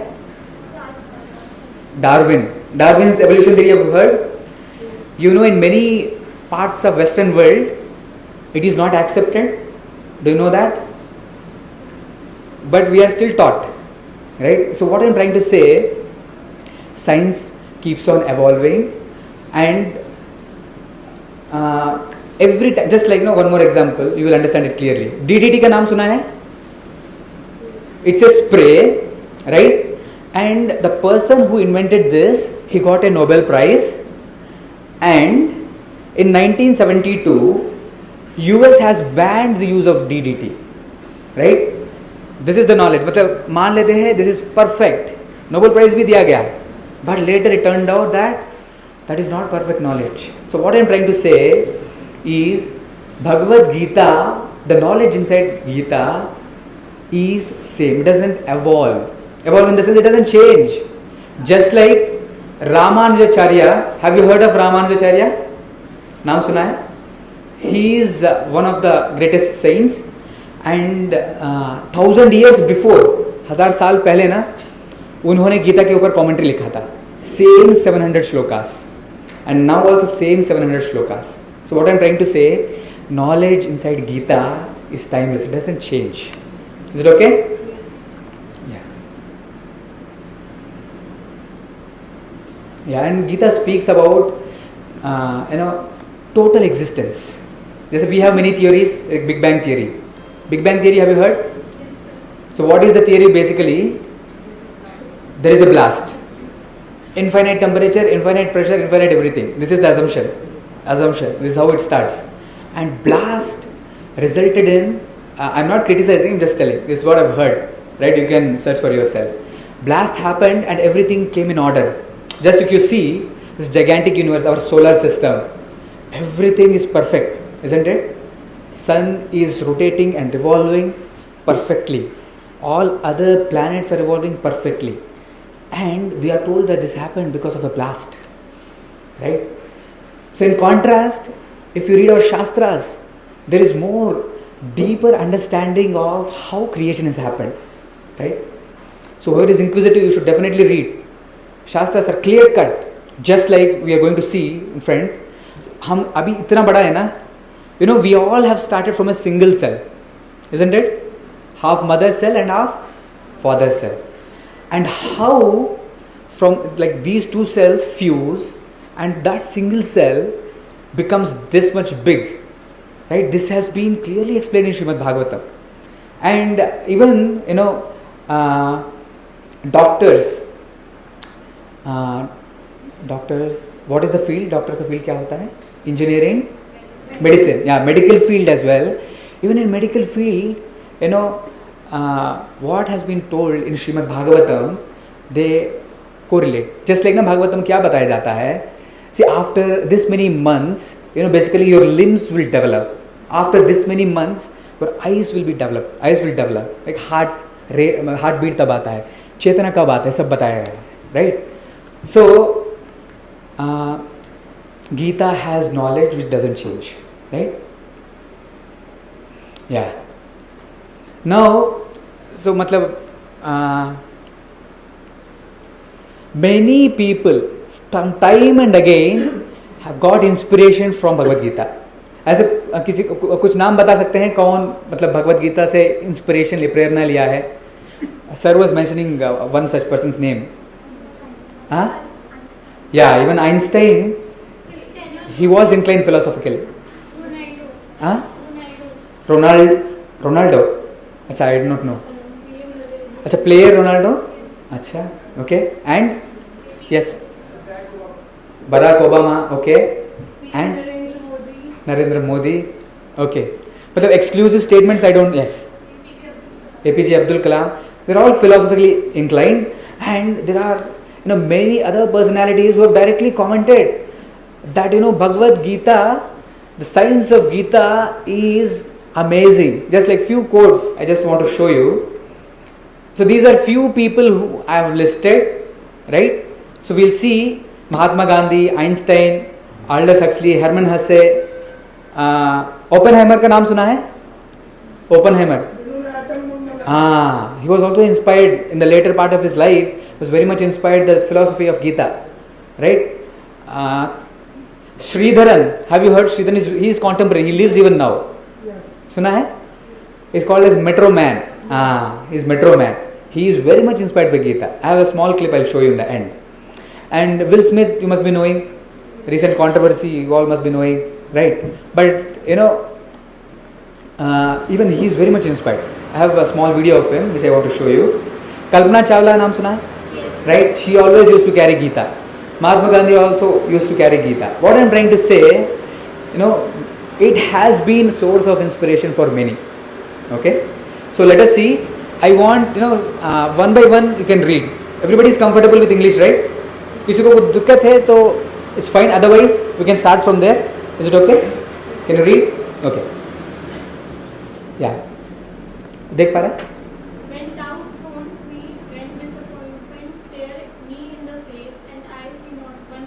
Darwin's evolution theory, you have heard? You know, in many parts of Western world, it is not accepted. Do you know that? But we are still taught, right? So what I'm trying to say, science keeps on evolving, and every time, just like, you know, one more example, you will understand it clearly. DDT का नाम सुना है? It's a spray, right? And the person who invented this, he got a Nobel Prize. And in 1972, US has banned the use of DDT, right? This is the knowledge. मतलब मान लेते हैं this is perfect. Nobel Prize भी दिया गया. But later it turned out that that is not perfect knowledge. So what I am trying to say is Bhagavad Gita, the knowledge inside Gita is same. It doesn't evolve. Evolve in the sense it doesn't change. Just like Ramanujacharya. Have you heard of Ramanujacharya? नाम सुना है? He is one of the greatest saints, and 1000 years before, 1000 साल पहले ना, उन्होंने गीता के ऊपर commentary लिखा था. Same 700 shlokas, and now also same 700 shlokas. So what I am trying to say, knowledge inside Gita is timeless. It doesn't change. Is it okay? Yeah, and Gita speaks about total existence. Just we have many theories, like Big Bang theory. Big Bang theory, have you heard? So what is the theory basically? There is a blast. Infinite temperature, infinite pressure, infinite everything. This is the assumption. This is how it starts. And blast resulted in, I'm not criticizing, I'm just telling. This is what I've heard. Right? You can search for yourself. Blast happened and everything came in order. Just if you see this gigantic universe, our solar system, everything is perfect, isn't it? Sun is rotating and revolving perfectly. All other planets are revolving perfectly. And we are told that this happened because of the blast. Right? So in contrast, if you read our Shastras, there is more deeper understanding of how creation has happened. Right? So whoever is inquisitive, you should definitely read. Shastras are clear cut, just like we are going to see in front. हम अभी इतना बड़ा है ना, you know, we all have started from a single cell, isn't it? Half mother cell and half father cell. And how from like these two cells fuse and that single cell becomes this much big, right? This has been clearly explained in Srimad Bhagavatam. And even, you know, doctors, what is the field? Doctor का field क्या होता है? Engineering, medicine, yeah, medical field as well. Even in medical field, you know, what has been told in Srimad Bhagavatam, they correlate. Just like na Bhagavatam क्या बताया जाता है? See, after this many months, you know, basically your limbs will develop. After this many months, your eyes will be developed. Eyes will develop. Like heartbeat तब आता है, चेतना कब आता है, सब बताया गया है, right? So, Gita has knowledge which doesn't change, right? Yeah. Now, so मतलब many people time and again have got inspiration from Bhagavad Gita. ऐसे किसी कुछ नाम बता सकते हैं कौन मतलब भगवत गीता से इंस्पिरेशन ले प्रेरणा लिया है? Sir was mentioning one such person's name. Huh? Yeah, even Einstein, he was inclined philosophical. Ronaldo. Huh? Ronaldo. Ronaldo. अच्छा, I do not know. PM Narendra. अच्छा, player Ronaldo. अच्छा, okay. And yes, Barack Obama. Okay. PM And Narendra Modi. Narendra Modi. Okay. मतलब exclusive statements I don't. Yes. APJ Abdul Kalam. They're all philosophically inclined, and there are, you know, many other personalities who have directly commented that, you know, Bhagavad Gita, the science of Gita is amazing. Just like few quotes I just want to show you. So these are few people who I have listed, right? So we'll see Mahatma Gandhi, Einstein, Aldous Huxley, Hermann Hesse, Oppenheimer का नाम सुना है? Oppenheimer. He was also inspired in the later part of his life, was very much inspired the philosophy of Gita, right? Sridharan, have you heard Sridharan? He is contemporary, he lives even now. Yes. Suna hai? He's called as Metro Man. He's Metro Man. He is very much inspired by Gita. I have a small clip I'll show you in the end. And Will Smith, you must be knowing, recent controversy, you all must be knowing, right? But, you know, even he is very much inspired. I have a small video of him which I want to show you. Kalpana Chawla naam suna hai? Yes. Right? She always used to carry Gita. Mahatma Gandhi also used to carry Gita. What I am trying to say, you know, it has been source of inspiration for many. Okay? So let us see. I want, you know, one by one you can read. Everybody is comfortable with English, right? किसी को कुछ दिक्कत है तो it's fine. Otherwise, we can start from there. Is it okay? Can you read? Okay. Yeah. देख पा रहा है? When doubts haunt me, when disappointment stare me in the face, and I see not one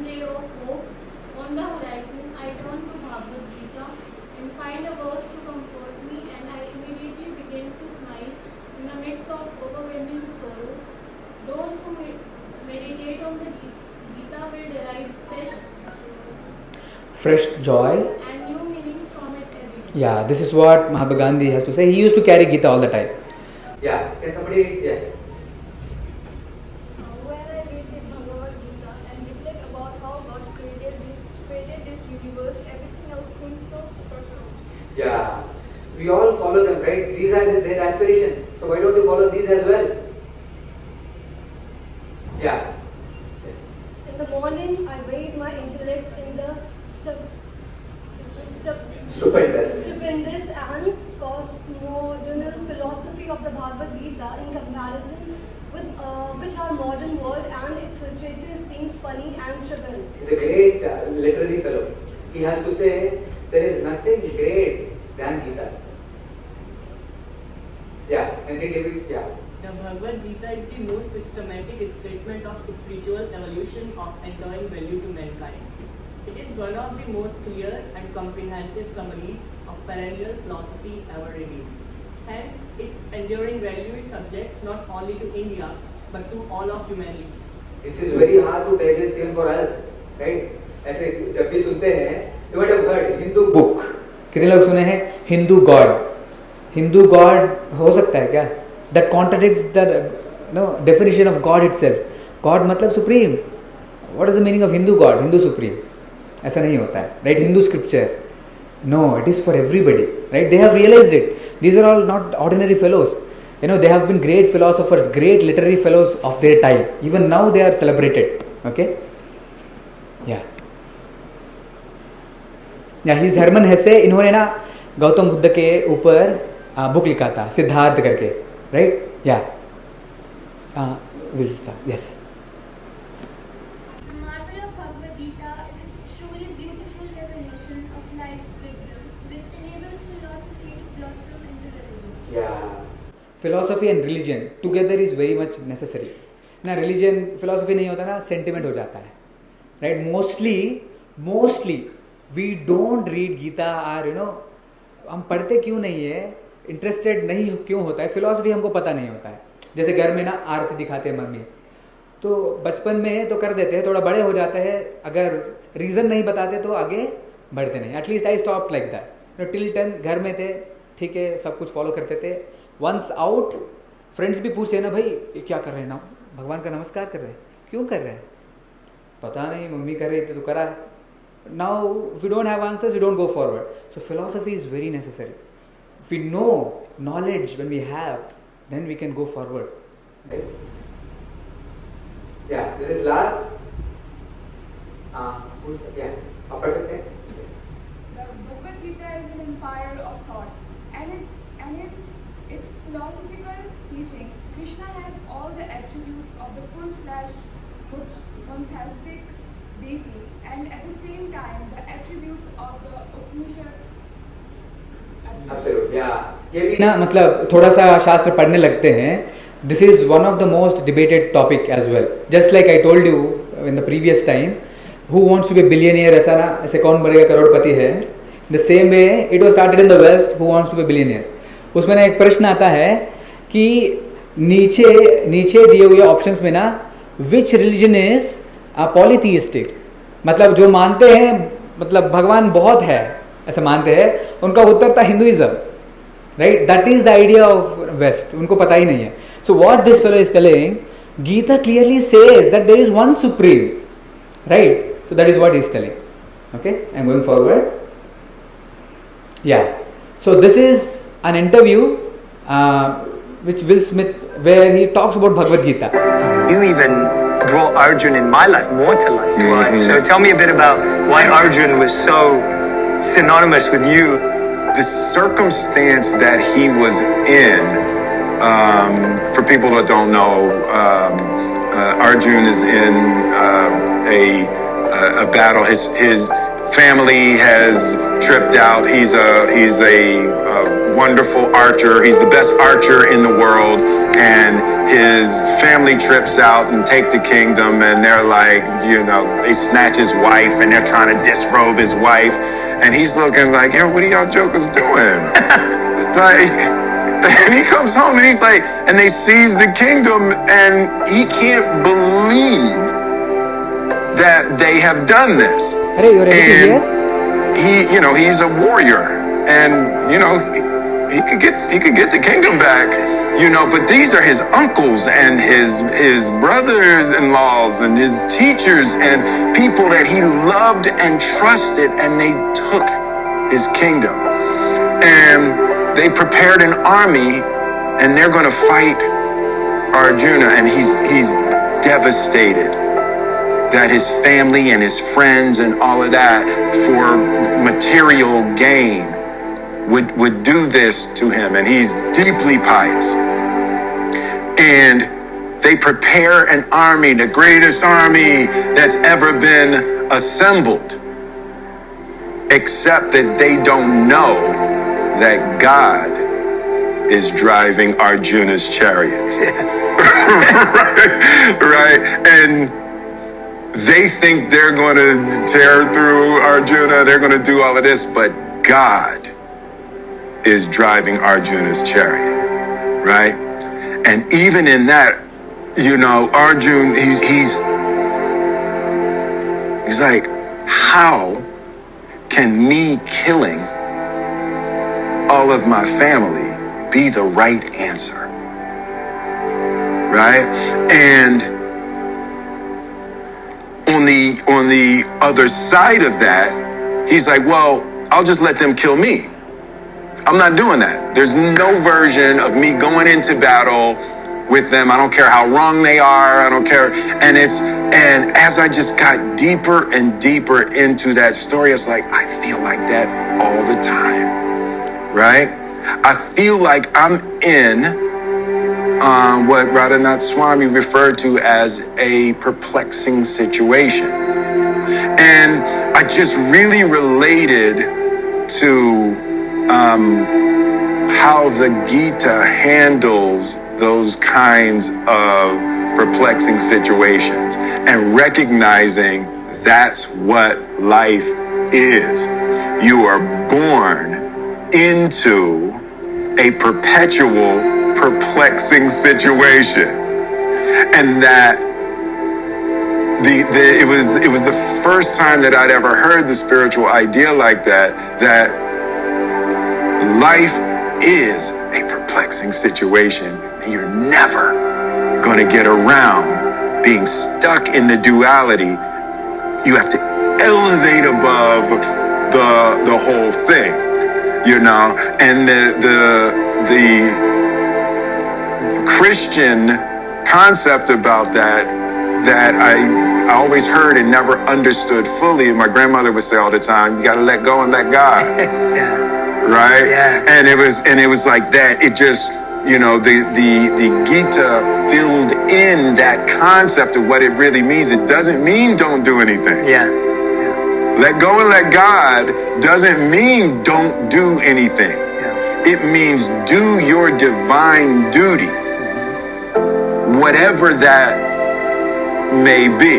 ray of hope on the horizon, I turn to Bhagavad Gita and find a verse to comfort me, and I immediately begin to smile in the midst of overwhelming sorrow. Those who meditate on the Gita will derive Fresh joy. and new meanings from it every day. Yeah, this is what Mahatma Gandhi has to say. He used to carry Gita all the time. Yeah, can somebody read? Yes. When I read this Bhagavad Gita and reflect about how God created this universe, everything else seems so superfluous. Yeah, we all follow them, right? These are their aspirations. So why don't you follow these as well? Yeah. Yes. In the morning, I bathe my intellect in the Stupendous. stupendous and cosmogonal philosophy of the Bhagavad Gita in comparison with which our modern world and its literature seems funny and trivial. He's a great literary fellow. He has to say there is nothing great than Gita. Yeah, and yeah. The Bhagavad Gita is the most systematic statement of spiritual evolution of enduring value to mankind. It is one of the most clear and comprehensive summaries of perennial philosophy ever revealed. Hence, its enduring value is subject not only to India but to all of humanity. This is very hard to digest even for us, right? ऐसे जब भी सुनते हैं, you might have heard Hindu book. कितने लोग सुने हैं Hindu God? Hindu God हो सकता है क्या? That contradicts the definition of God itself. God मतलब supreme. What is the meaning of Hindu God? Hindu supreme. ऐसा नहीं होता है, right? Hindu scripture. No, it is for everybody, right? They have realized it. These are all not ordinary fellows. You know, they have been great philosophers, great literary fellows of their time. Even now they are celebrated. Okay? Yeah. या he is Harman हेसे. इन्होंने ना गौतम बुद्ध के ऊपर book लिखा था, सिद्धार्थ करके, right? या yes. The marvel of Bhagavad Gita is its truly beautiful revelation of life's wisdom, which enables philosophy to blossom into religion. Philosophy and religion together is very much necessary ना. Religion philosophy नहीं होता ना, sentiment हो जाता है, right? Mostly we don't read Gita or हम पढ़ते क्यों नहीं है, इंटरेस्टेड नहीं क्यों होता है, फिलोसफी हमको पता नहीं होता है. जैसे घर में ना आरती दिखाते हैं मम्मी, तो बचपन में तो कर देते हैं, थोड़ा बड़े हो जाते हैं, अगर रीज़न नहीं बताते तो आगे बढ़ते नहीं. At least I stop like that. Till 10 घर में थे, ठीक है, सब कुछ फॉलो करते थे. वंस आउट फ्रेंड्स भी पूछते हैं ना, भाई ये क्या कर रहे हैं ना, भगवान का नमस्कार कर रहे हैं, क्यों कर रहे हैं? पता नहीं, मम्मी कर रही थी तो करा. Now we don't have answers, we don't go forward. So philosophy is very necessary. If we know knowledge when we have, then we can go forward. Okay? Yeah, this is last. Yeah, आप पढ़ सकते हैं? The Bhagavad Gita is an empire of thought, and in its philosophical teachings, Krishna has all the attributes of the full-fledged monotheistic deity, and at the same time, the attributes of the Upanishad. ये भी ना, मतलब थोड़ा सा शास्त्र पढ़ने लगते हैं. This is one of the most debated topic as well. Just like I told you in the previous time, who wants to be billionaire, ऐसा ना, ऐसे कौन बनेगा करोड़पति है. The same way it was started in the west, who wants to be billionaire. उसमें ना एक प्रश्न आता है कि नीचे दिए हुए ऑप्शंस में ना, विच रिलीजन इज पॉलीथीइस्टिक, मतलब जो मानते हैं, मतलब भगवान बहुत है ऐसा मानते हैं, उनका उत्तर था Hinduism, right? That is the idea of west. उनको पता ही नहीं है. So what this fellow is telling, Gita clearly says that there is one supreme, right? So that is what he is telling. Okay, I am going forward. Yeah, so this is an interview which Will Smith, where he talks about Bhagavad Gita. You even brought Arjun in my life more to life. Mm-hmm. So tell me a bit about why Arjun was so synonymous with you. The circumstance that he was in, for people that don't know, Arjun is in a battle. His family has tripped out. He's a wonderful archer. He's the best archer in the world, and his family trips out and take the kingdom, and they're like, they snatch his wife, and they're trying to disrobe his wife, and he's looking like, yo, what are y'all jokers doing? Like, and he comes home and he's like, and they seize the kingdom, and he can't believe that they have done this. Hey, you're ready to hear? He, he's a warrior, and he could get the kingdom back, but these are his uncles and his brothers-in-laws and his teachers and people that he loved and trusted, and they took his kingdom. And they prepared an army, and they're going to fight Arjuna, and he's devastated that his family and his friends and all of that, for material gain, would do this to him, and he's deeply pious. And they prepare an army, the greatest army that's ever been assembled, except that they don't know that God is driving Arjuna's chariot. right? And they think they're going to tear through Arjuna, they're going to do all of this, but God is driving Arjuna's chariot, right? And even in that, Arjun, he's like, how can me killing all of my family be the right answer? Right? And on the other side of that, he's like, well, I'll just let them kill me. I'm not doing that. There's no version of me going into battle with them. I don't care how wrong they are. I don't care. And as I just got deeper and deeper into that story, it's like, I feel like that all the time, right? I feel like I'm in what Radhanath Swami referred to as a perplexing situation. And I just really related to how the Gita handles those kinds of perplexing situations and recognizing that's what life is. You are born into a perpetual perplexing situation, and that it was the first time that I'd ever heard the spiritual idea like that, that life is a perplexing situation and you're never going to get around being stuck in the duality. You have to elevate above the whole thing, you know. And the Christian concept about that I always heard and never understood fully. My grandmother would say all the time, you got to let go and let God. Yeah. Right? Yeah. And it was like that. It just, you know, the Gita filled in that concept of what it really means. It doesn't mean don't do anything. Yeah. Let go and let God doesn't mean don't do anything. Yeah. It means do your divine duty, whatever that may be.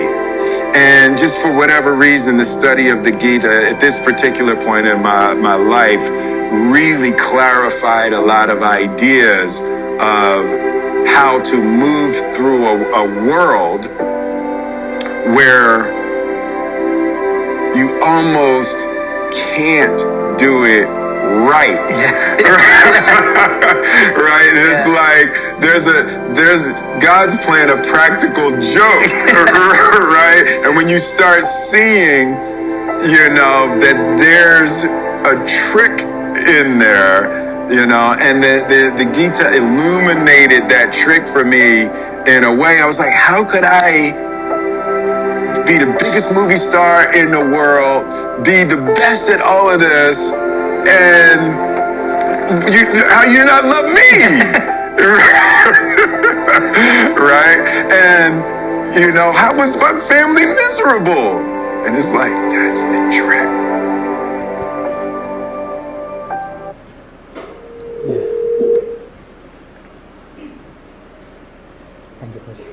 And just for whatever reason, the study of the Gita at this particular point in my life really clarified a lot of ideas of how to move through a world where you almost can't do it right. Right? And it's like there's God's playing a practical joke, right? And when you start seeing, you know, that there's a trick in there, you know, and the Gita illuminated that trick for me in a way. I was like, how could I be the biggest movie star in the world, be the best at all of this, and how you not love me? Right? And, you know, how was my family miserable? And it's like, that's the trick. Thank you, Prabhu.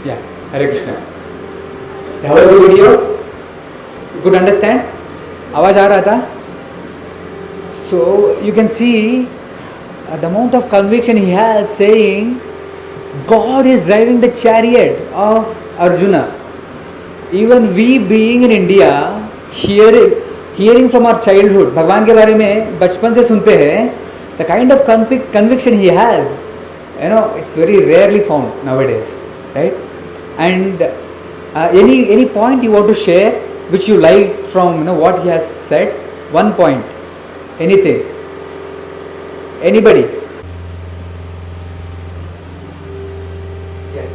Yeah, Hare Krishna. How was the video? You could understand? आवाज आ रहा था? So you can see the amount of conviction he has, saying God is driving the chariot of Arjuna. Even we being in India, hearing from our childhood, भगवान के बारे में बचपन से सुनते हैं, the kind of conviction he has, you know, it's very rarely found nowadays, right? And any point you want to share which you liked from, you know, what he has said? One point, anything, anybody? Yes.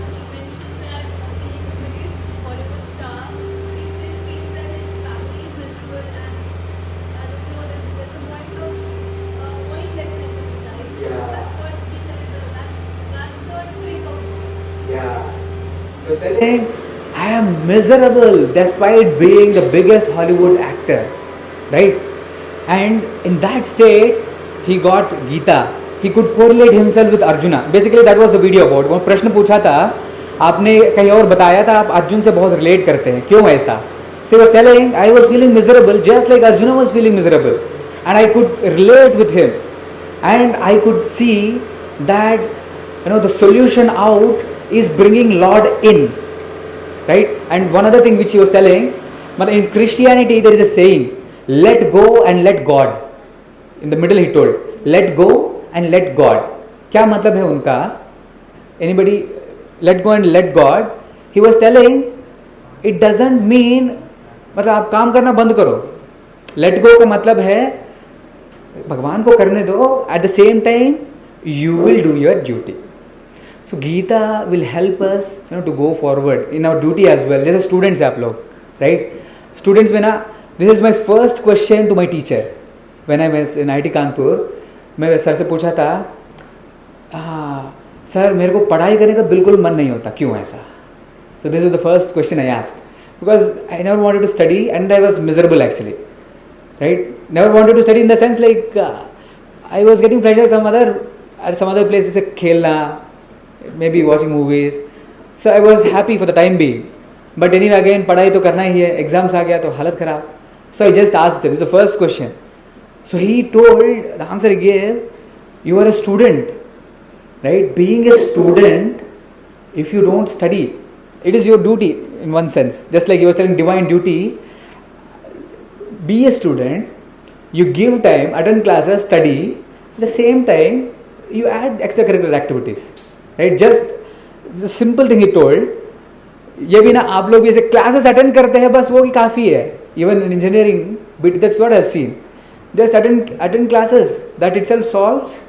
He mentioned that being the biggest Hollywood star, he still feels that his family is miserable, and also there's a point of pointlessness in his life. Yeah. That's what he said. That's the trick of it. Yeah. So saying, I am miserable despite being the biggest Hollywood actor, right? And in that state, he got Gita. He could correlate himself with Arjuna. Basically, that was the video about. वो प्रश्न पूछा था, आपने कहीं और बताया था, आप अर्जुन से बहुत relate करते हैं, क्यों ऐसा? So he was telling, I was feeling miserable just like Arjuna was feeling miserable, and I could relate with him, and I could see that, you know, the solution out is bringing Lord in, right? And one other thing which he was telling, in Christianity there is a saying, let go and let God. In the middle he told, let go and let God. क्या मतलब है उनका? anybody let go and let God, he was telling it doesn't mean मतलब आप काम करना बंद करो. Let go का मतलब है भगवान को करने दो, at the same time you will do your duty. So Gita will help us to go forward in our duty as well. जैसे students हैं आप लोग, right? Students में ना, this is my first question to my teacher when I was in IIT Kanpur. मैं sir से पूछा था, सर मेरे को पढ़ाई करने का बिल्कुल मन नहीं होता, क्यों ऐसा? So this was the first question I asked, because I never wanted to study and I was miserable actually, right? Never wanted to study in the sense like I was getting pleasure at some other places, जैसे खेलना, maybe watching movies. So I was happy for the time being. But anyway again पढ़ाई तो करना ही है, exams आ गया तो हालत खराब. So I just asked him, the first question. So he told, the answer he gave, you are a student, right? Being a student, if you don't study, it is your duty in one sense. Just like he was telling divine duty, be a student, you give time, attend classes, study, at the same time, you add extracurricular activities, right? Just the simple thing he told, ये भी ना आप लोग भी ऐसे classes attend करते हैं बस वो ही काफ़ी है. Even in engineering but that's what I have seen. Just attend classes, that itself solves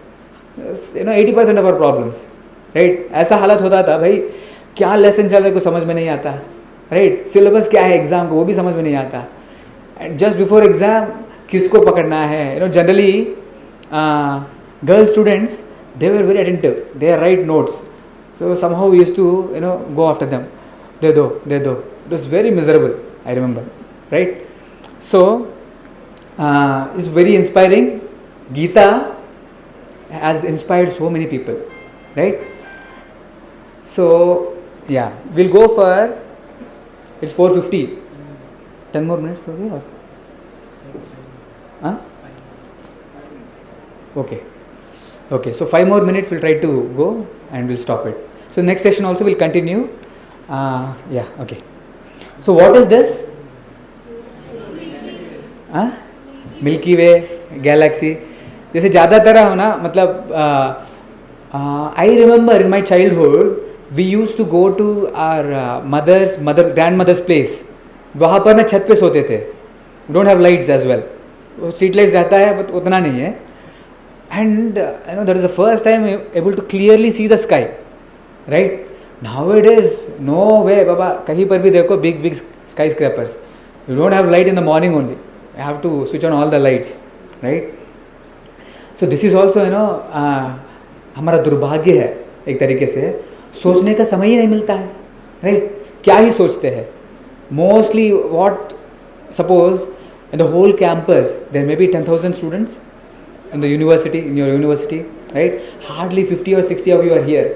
80% of our problems, right? ऐसा हालत होता था भाई, क्या लेसन चल रहा है कुछ समझ में नहीं आता, राइट? सिलेबस क्या है एग्जाम को वो भी समझ में नहीं आता. एंड जस्ट बिफोर एग्जाम किसको पकड़ना है, generally girl students they were very attentive, they are write notes. So somehow we used to go after them. दे दो. It was very miserable, I remember, right? So, it's very inspiring. Gita has inspired so many people, right? So, yeah, we'll go for, it's 4:50. 10 more minutes, okay? Huh? Okay, so 5 more minutes we'll try to go and we'll stop it. So next session also will continue. Okay. So what is this? Milky way galaxy. जैसे ज़्यादातर हो ना, मतलब I remember in my childhood we use to go to our grand mother's place. वहाँ पर ना छत पे सोते थे. Don't have lights as well. वो स्ट्रीट लाइट्स रहता है बट उतना नहीं है. And that is the first time able to clearly see the sky, right? Nowadays, no way, Baba. कहीं पर भी देखो big skyscrapers. You don't have light in the morning only. You have to switch on all the lights, right? So this is also, हमारा दुर्भाग्य है एक तरीके से. सोचने का समय ही नहीं मिलता है, right? क्या ही सोचते हैं? Mostly, suppose in the whole campus there may be 10,000 students in the university, in your university, right? Hardly 50 or 60 of you are here.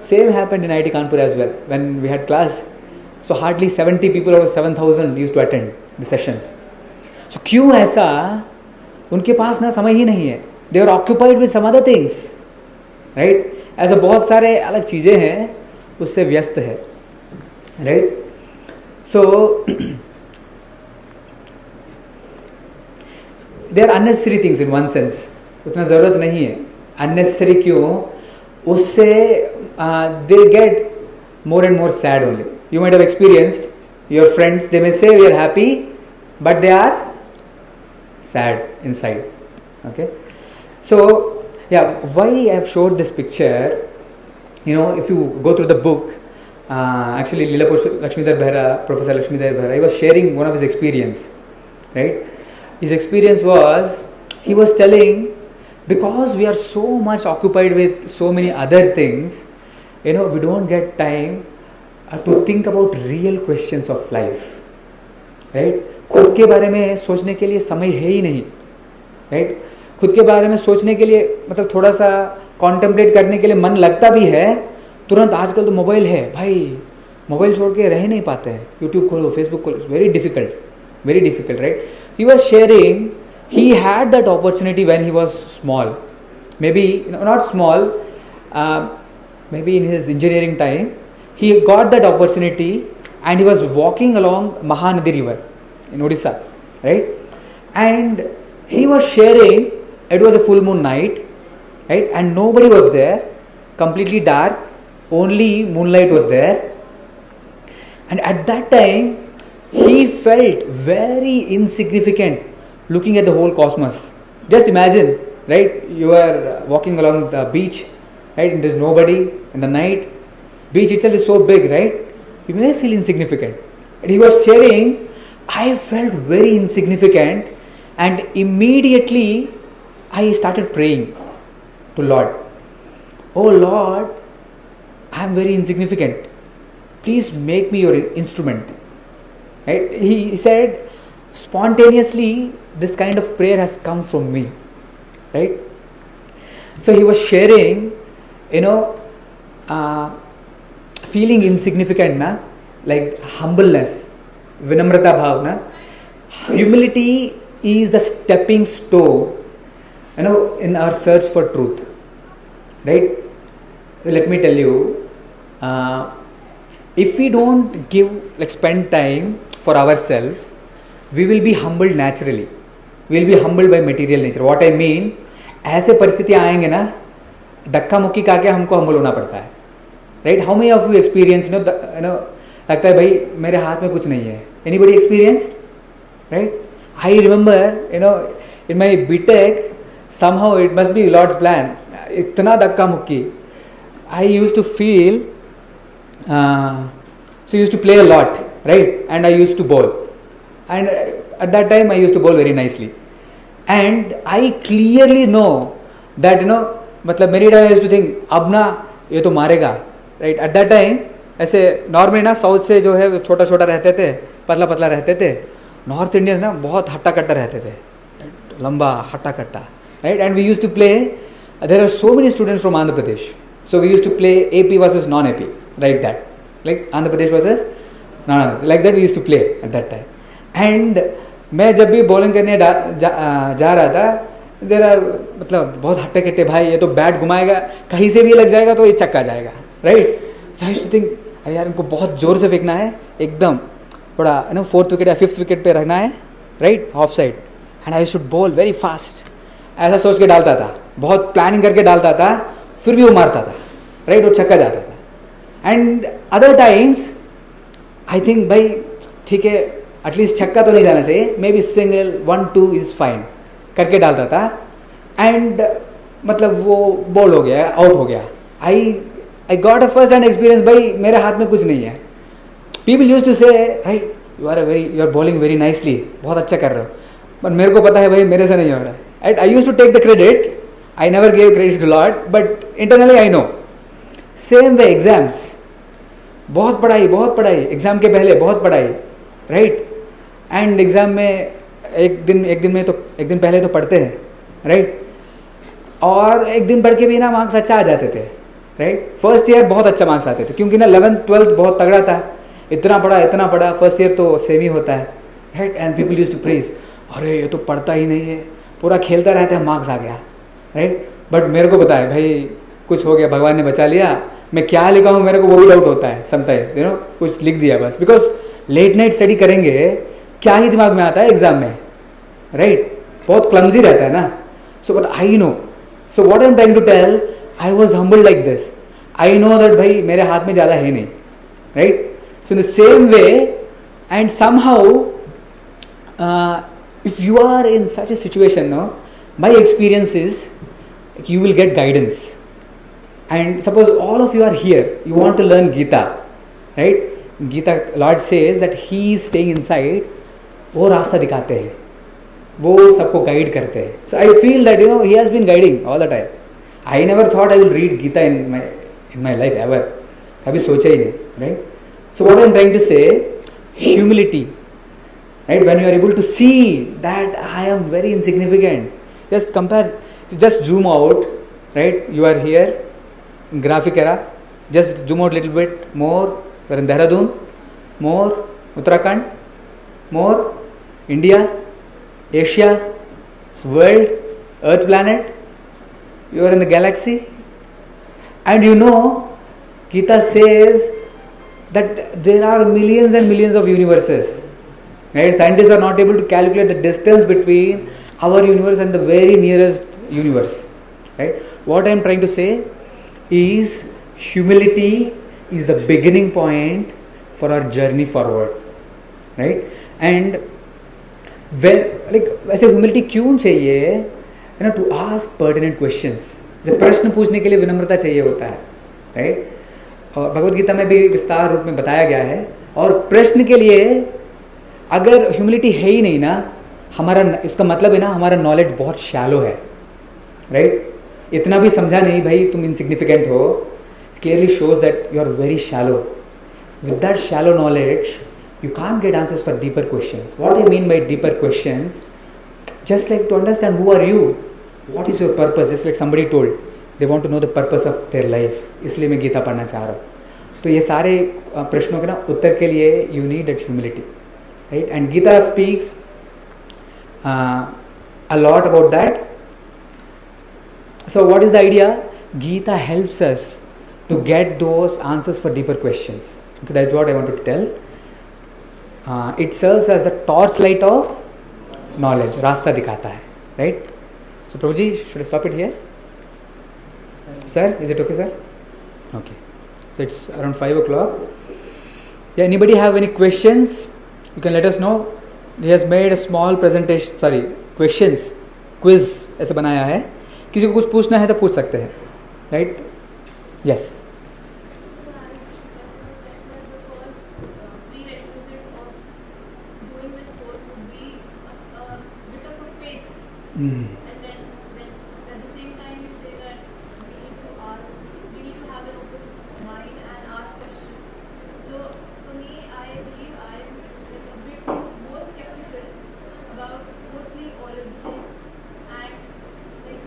Same happened in IIT Kanpur as well when we had class. So hardly 70 people out of 7,000 used to attend the sessions. So क्यों ऐसा? उनके पास ना समय ही नहीं है. They are occupied with some other things, right? ऐसा बहुत सारे अलग चीज़ें हैं उससे व्यस्त है, right? So they are unnecessary things in one sense. उतना ज़रूरत नहीं है. Unnecessary क्यों? उससे they get more and more sad only. You might have experienced your friends, they may say we are happy but they are sad inside. Okay, so yeah, why I have showed this picture, if you go through the book, actually Lakshmidhar Behera, Professor Lakshmidhar Behera, he was sharing one of his experience, right? His experience was, he was telling, because we are so much occupied with so many other things, we don't get time to think about real questions of life, right? खुद के बारे में सोचने के लिए समय है ही नहीं, right? खुद के बारे में सोचने के लिए मतलब थोड़ा सा कॉन्टेम्पलेट करने के लिए मन लगता भी है, तुरंत आजकल तो मोबाइल है भाई, मोबाइल छोड़ के रह नहीं पाते हैं. यूट्यूब खोलो, फेसबुक खोलो, very difficult, right? He was sharing, he had that opportunity when he was small, maybe not small, maybe in his engineering time, he got that opportunity and he was walking along Mahanadi river in Odisha, right? And he was sharing, it was a full moon night, right? And nobody was there, completely dark, only moonlight was there. And at that time, he felt very insignificant looking at the whole cosmos. Just imagine, right? You are walking along the beach, right? And there's nobody in the night. Beach itself is so big, right? You may feel insignificant. And he was sharing, I felt very insignificant, and immediately I started praying to Lord. Oh Lord, I am very insignificant. Please make me your instrument. Right? He said, spontaneously, this kind of prayer has come from me. Right? So he was sharing, feeling insignificant, na? Like humbleness, vinamrata bhavna. Humility is the stepping stone, in our search for truth. Right? Let me tell you, if we don't spend time for ourselves, we will be humbled naturally. We will be humbled by material nature. What I mean, ऐसे परिस्थितियाँ आएंगे ना, धक्का मुक्की खा के हमको humble होना पड़ता है. Right? How many of you experience, लगता है भाई मेरे हाथ में कुछ नहीं है. Anybody experienced? Right? I remember, in my BTech, somehow it must be Lord's plan. इतना धक्का मुक्की. I used to feel, so I used to play a lot, right? And I used to bowl. And at that time I used to bowl very nicely. And I clearly know that, मतलब many times I used to think, अब ना ये तो मारेगा, right? At that time, ऐसे normally ना south से जो है छोटा छोटा रहते थे, पतला पतला रहते थे. नॉर्थ इंडियंस ना बहुत हट्टा कट्टा रहते थे, लंबा हट्टा कट्टा, right? And we used to play, there are so many students from Andhra Pradesh. So we used to play AP versus non-AP, like that. Like Andhra Pradesh versus non-AP. Like that we used to play at that time. And मैं जब भी bowling करने जा रहा था, there are मतलब बहुत हट्टे कट्टे भाई, ये तो बैट घुमाएगा, कहीं से भी लग जाएगा तो ये चक्का जाएगा, right? So I used to think, अरे यार इनको बहुत जोर से फेंकना है, एकदम थोड़ा 4th विकेट या 5th विकेट पे रखना है, right, of side. And I should ball very fast, ऐसा सोच के डालता था, बहुत प्लानिंग करके डालता था, फिर भी वो मारता था, राइट, वो छक्का जाता था. And other times I think भाई ठीक है, एटलीस्ट छक्का तो नहीं जाना चाहिए, may be single 1-2 is fine करके डालता था. एंड मतलब वो बॉल हो गया, आउट हो गया. I got a first hand experience, भाई मेरे हाथ में कुछ नहीं है. People used to say, right, you are bowling very nicely, बहुत अच्छा कर रहे हो, बट मेरे को पता है भाई मेरे से नहीं हो रहा है. Right, I used to take the credit, I never gave credit to Lord, but internally I know. Same way exams, बहुत पढ़ाई, एग्जाम के पहले बहुत पढ़ाई, राइट. एंड एग्जाम में एक दिन पहले तो पढ़ते हैं, राइट, और एक दिन पढ़ के भी ना मार्क्स अच्छा आ जाते थे, राइट. फर्स्ट ईयर बहुत अच्छा मार्क्स आते थे, क्योंकि ना 11th 12th बहुत तगड़ा था, इतना पढ़ा. फर्स्ट ईयर तो सेम ही होता है, right. And people used to praise, अरे ये तो पढ़ता ही नहीं है, पूरा खेलता रहता है, मार्क्स आ गया, राइट. बट मेरे को पता है भाई कुछ हो गया, भगवान ने बचा लिया. मैं क्या लिखा हूँ मेरे को वो भी डाउट होता है समटाइम्स, कुछ लिख दिया बस, बिकॉज लेट नाइट स्टडी करेंगे, क्या ही दिमाग में आता है एग्जाम में, राइट. बहुत क्लमजी रहता है ना. So but I know, so what I am trying to tell, I was humbled like this. I know that भाई मेरे हाथ में ज़्यादा है नहीं, right. So in the same way, and somehow if you are in such a situation, no, my experience is you will get guidance. And suppose all of you are here, you want to learn Gita, right? Gita, Lord says that he is staying inside, वो रास्ता दिखाते हैं, वो सबको guide करते हैं. So I feel that he has been guiding all the time. I never thought I will read Gita in my life ever. कभी सोचा ही नहीं, right? So what I am trying to say, humility, right? When you are able to see that I am very insignificant, just compare, just zoom out, right? You are here in graphic era, just zoom out a little bit more. You are in Dehradun, more Uttarakhand, more India, Asia, world, Earth planet. You are in the galaxy, and Gita says that there are millions and millions of universes, right? Scientists are not able to calculate the distance between our universe and the very nearest universe, right? What I am trying to say is humility is the beginning point for our journey forward, right? And when like वैसे humility क्यों चाहिए, you know, to ask pertinent questions. जब प्रश्न पूछने के लिए विनम्रता चाहिए होता है, राइट? और भगवद गीता में भी विस्तार रूप में बताया गया है. और प्रश्न के लिए अगर ह्यूमिलिटी है ही नहीं ना, हमारा इसका मतलब है ना हमारा नॉलेज बहुत शैलो है, राइट? इतना भी समझा नहीं भाई तुम इनसिग्निफिकेंट हो, clearly shows that you are very shallow. With that shallow knowledge you can't get answers for deeper questions. What I mean by deeper questions, just like to understand who are you, what is your purpose. Just like somebody told, they want to know the purpose of their life. इसलिए मैं गीता पढ़ना चाह रहा हूँ. तो ये सारे प्रश्नों के ना उत्तर के लिए you need that humility, right? And Gita speaks a lot about that. So what is the idea? Gita helps us to get those answers for deeper questions. Okay, that's what I wanted to tell. It serves as the torch light of knowledge. रास्ता दिखाता है, right? So Prabhuji, should I stop it here? Sir, is it okay, sir? Okay. So it's around 5 o'clock. Yeah, anybody have any questions? You can let us know. He has made a small presentation. Sorry, questions, quiz ऐसे बनाया है. किसी को कुछ पूछना है तो पूछ सकते हैं, right? Yes. And then at the same time you say that we need to have an open mind and ask questions. So for me, I believe I am like a bit more skeptical about mostly all of the things. And like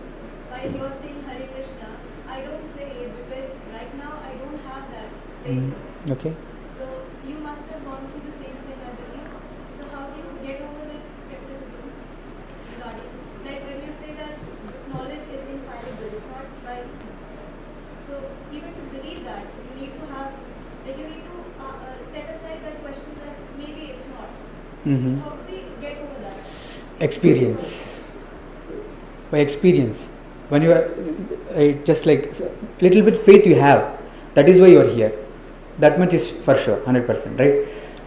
while you're saying Hare Krishna, I don't say it because right now I don't have that faith. Okay. So you must have gone through the same thing, I believe. So how do you get over this skepticism regarding? Like when you say that this knowledge is infallible, it's not by so even to believe that you need to have, like you need to set aside that question that maybe it's not. How do we get over that? Experience. By experience, when you are just like little bit faith you have, that is why you are here. That much is for sure, 100%, right?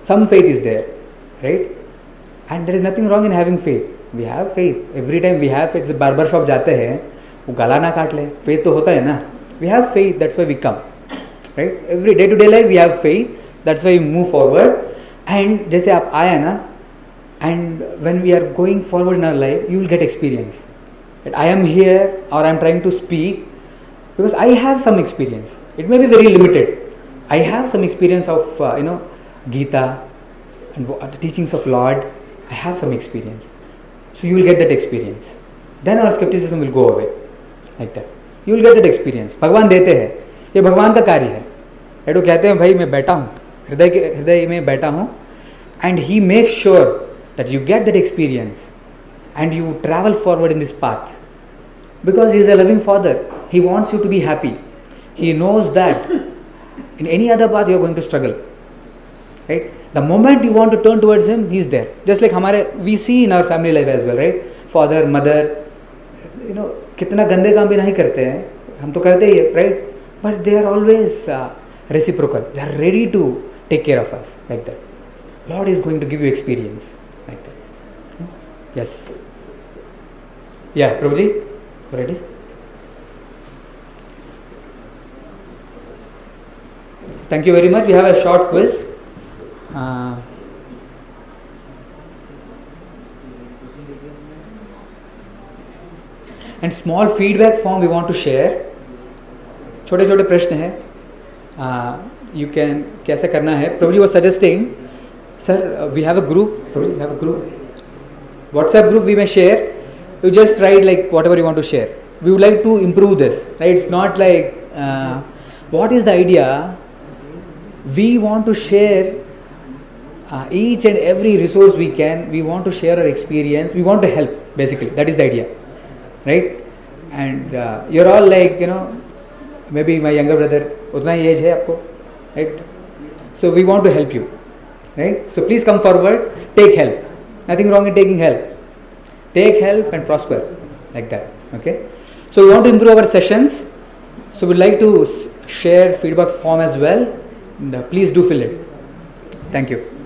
Some faith is there, right? And there is nothing wrong in having faith. We have faith. Every time we have faith. Barber shop जाते हैं, वो गला ना काट ले, faith तो होता है ना. We have faith, that's why we come, right? Every day to day life we have faith, that's why we move forward. And जैसे आप आए ना, and when we are going forward in our life, you will get experience. That I am here or I am trying to speak because I have some experience. It may be very limited. I have some experience of Gita and the teachings of Lord. I have some experience. So you will get that experience. Then our skepticism will go away. Like that. You will get that experience. भगवान देते हैं. ये भगवान का कार्य है. वो कहते हैं भाई मैं बैठा हूँ, हृदय में बैठा हूँ, and he makes sure that you get that experience and you travel forward in this path. Because he is a loving father. He wants you to be happy. He knows that in any other path you are going to struggle. Right? The moment you want to turn towards him, he is there. Just like we see in our family life as well, right? Father, mother, कितना गंदे काम भी नहीं करते हैं, हम तो करते ही है, right? But they are always reciprocal. They are ready to take care of us, like that. Lord is going to give you experience, like that. Yes. Yeah, Prabhuji, ready? Thank you very much. We have a short quiz. And small feedback form we want to share. छोटे छोटे प्रश्न हैं. You can कैसे करना है? Prabhuji was suggesting, sir, we have a group. Prabhuji, we have a group. WhatsApp group we may share. You just write like whatever you want to share. We would like to improve this. Right? It's not like what is the idea? We want to share each and every resource we can. We want to share our experience. We want to help, basically. That is the idea, right? And you're all like, maybe my younger brother, utna hi age hai aapko, right? So we want to help you, right? So please come forward, take help. Nothing wrong in taking help. Take help and prosper, like that, okay? So we want to improve our sessions. So we'd like to share feedback form as well. And, please do fill it. Thank you.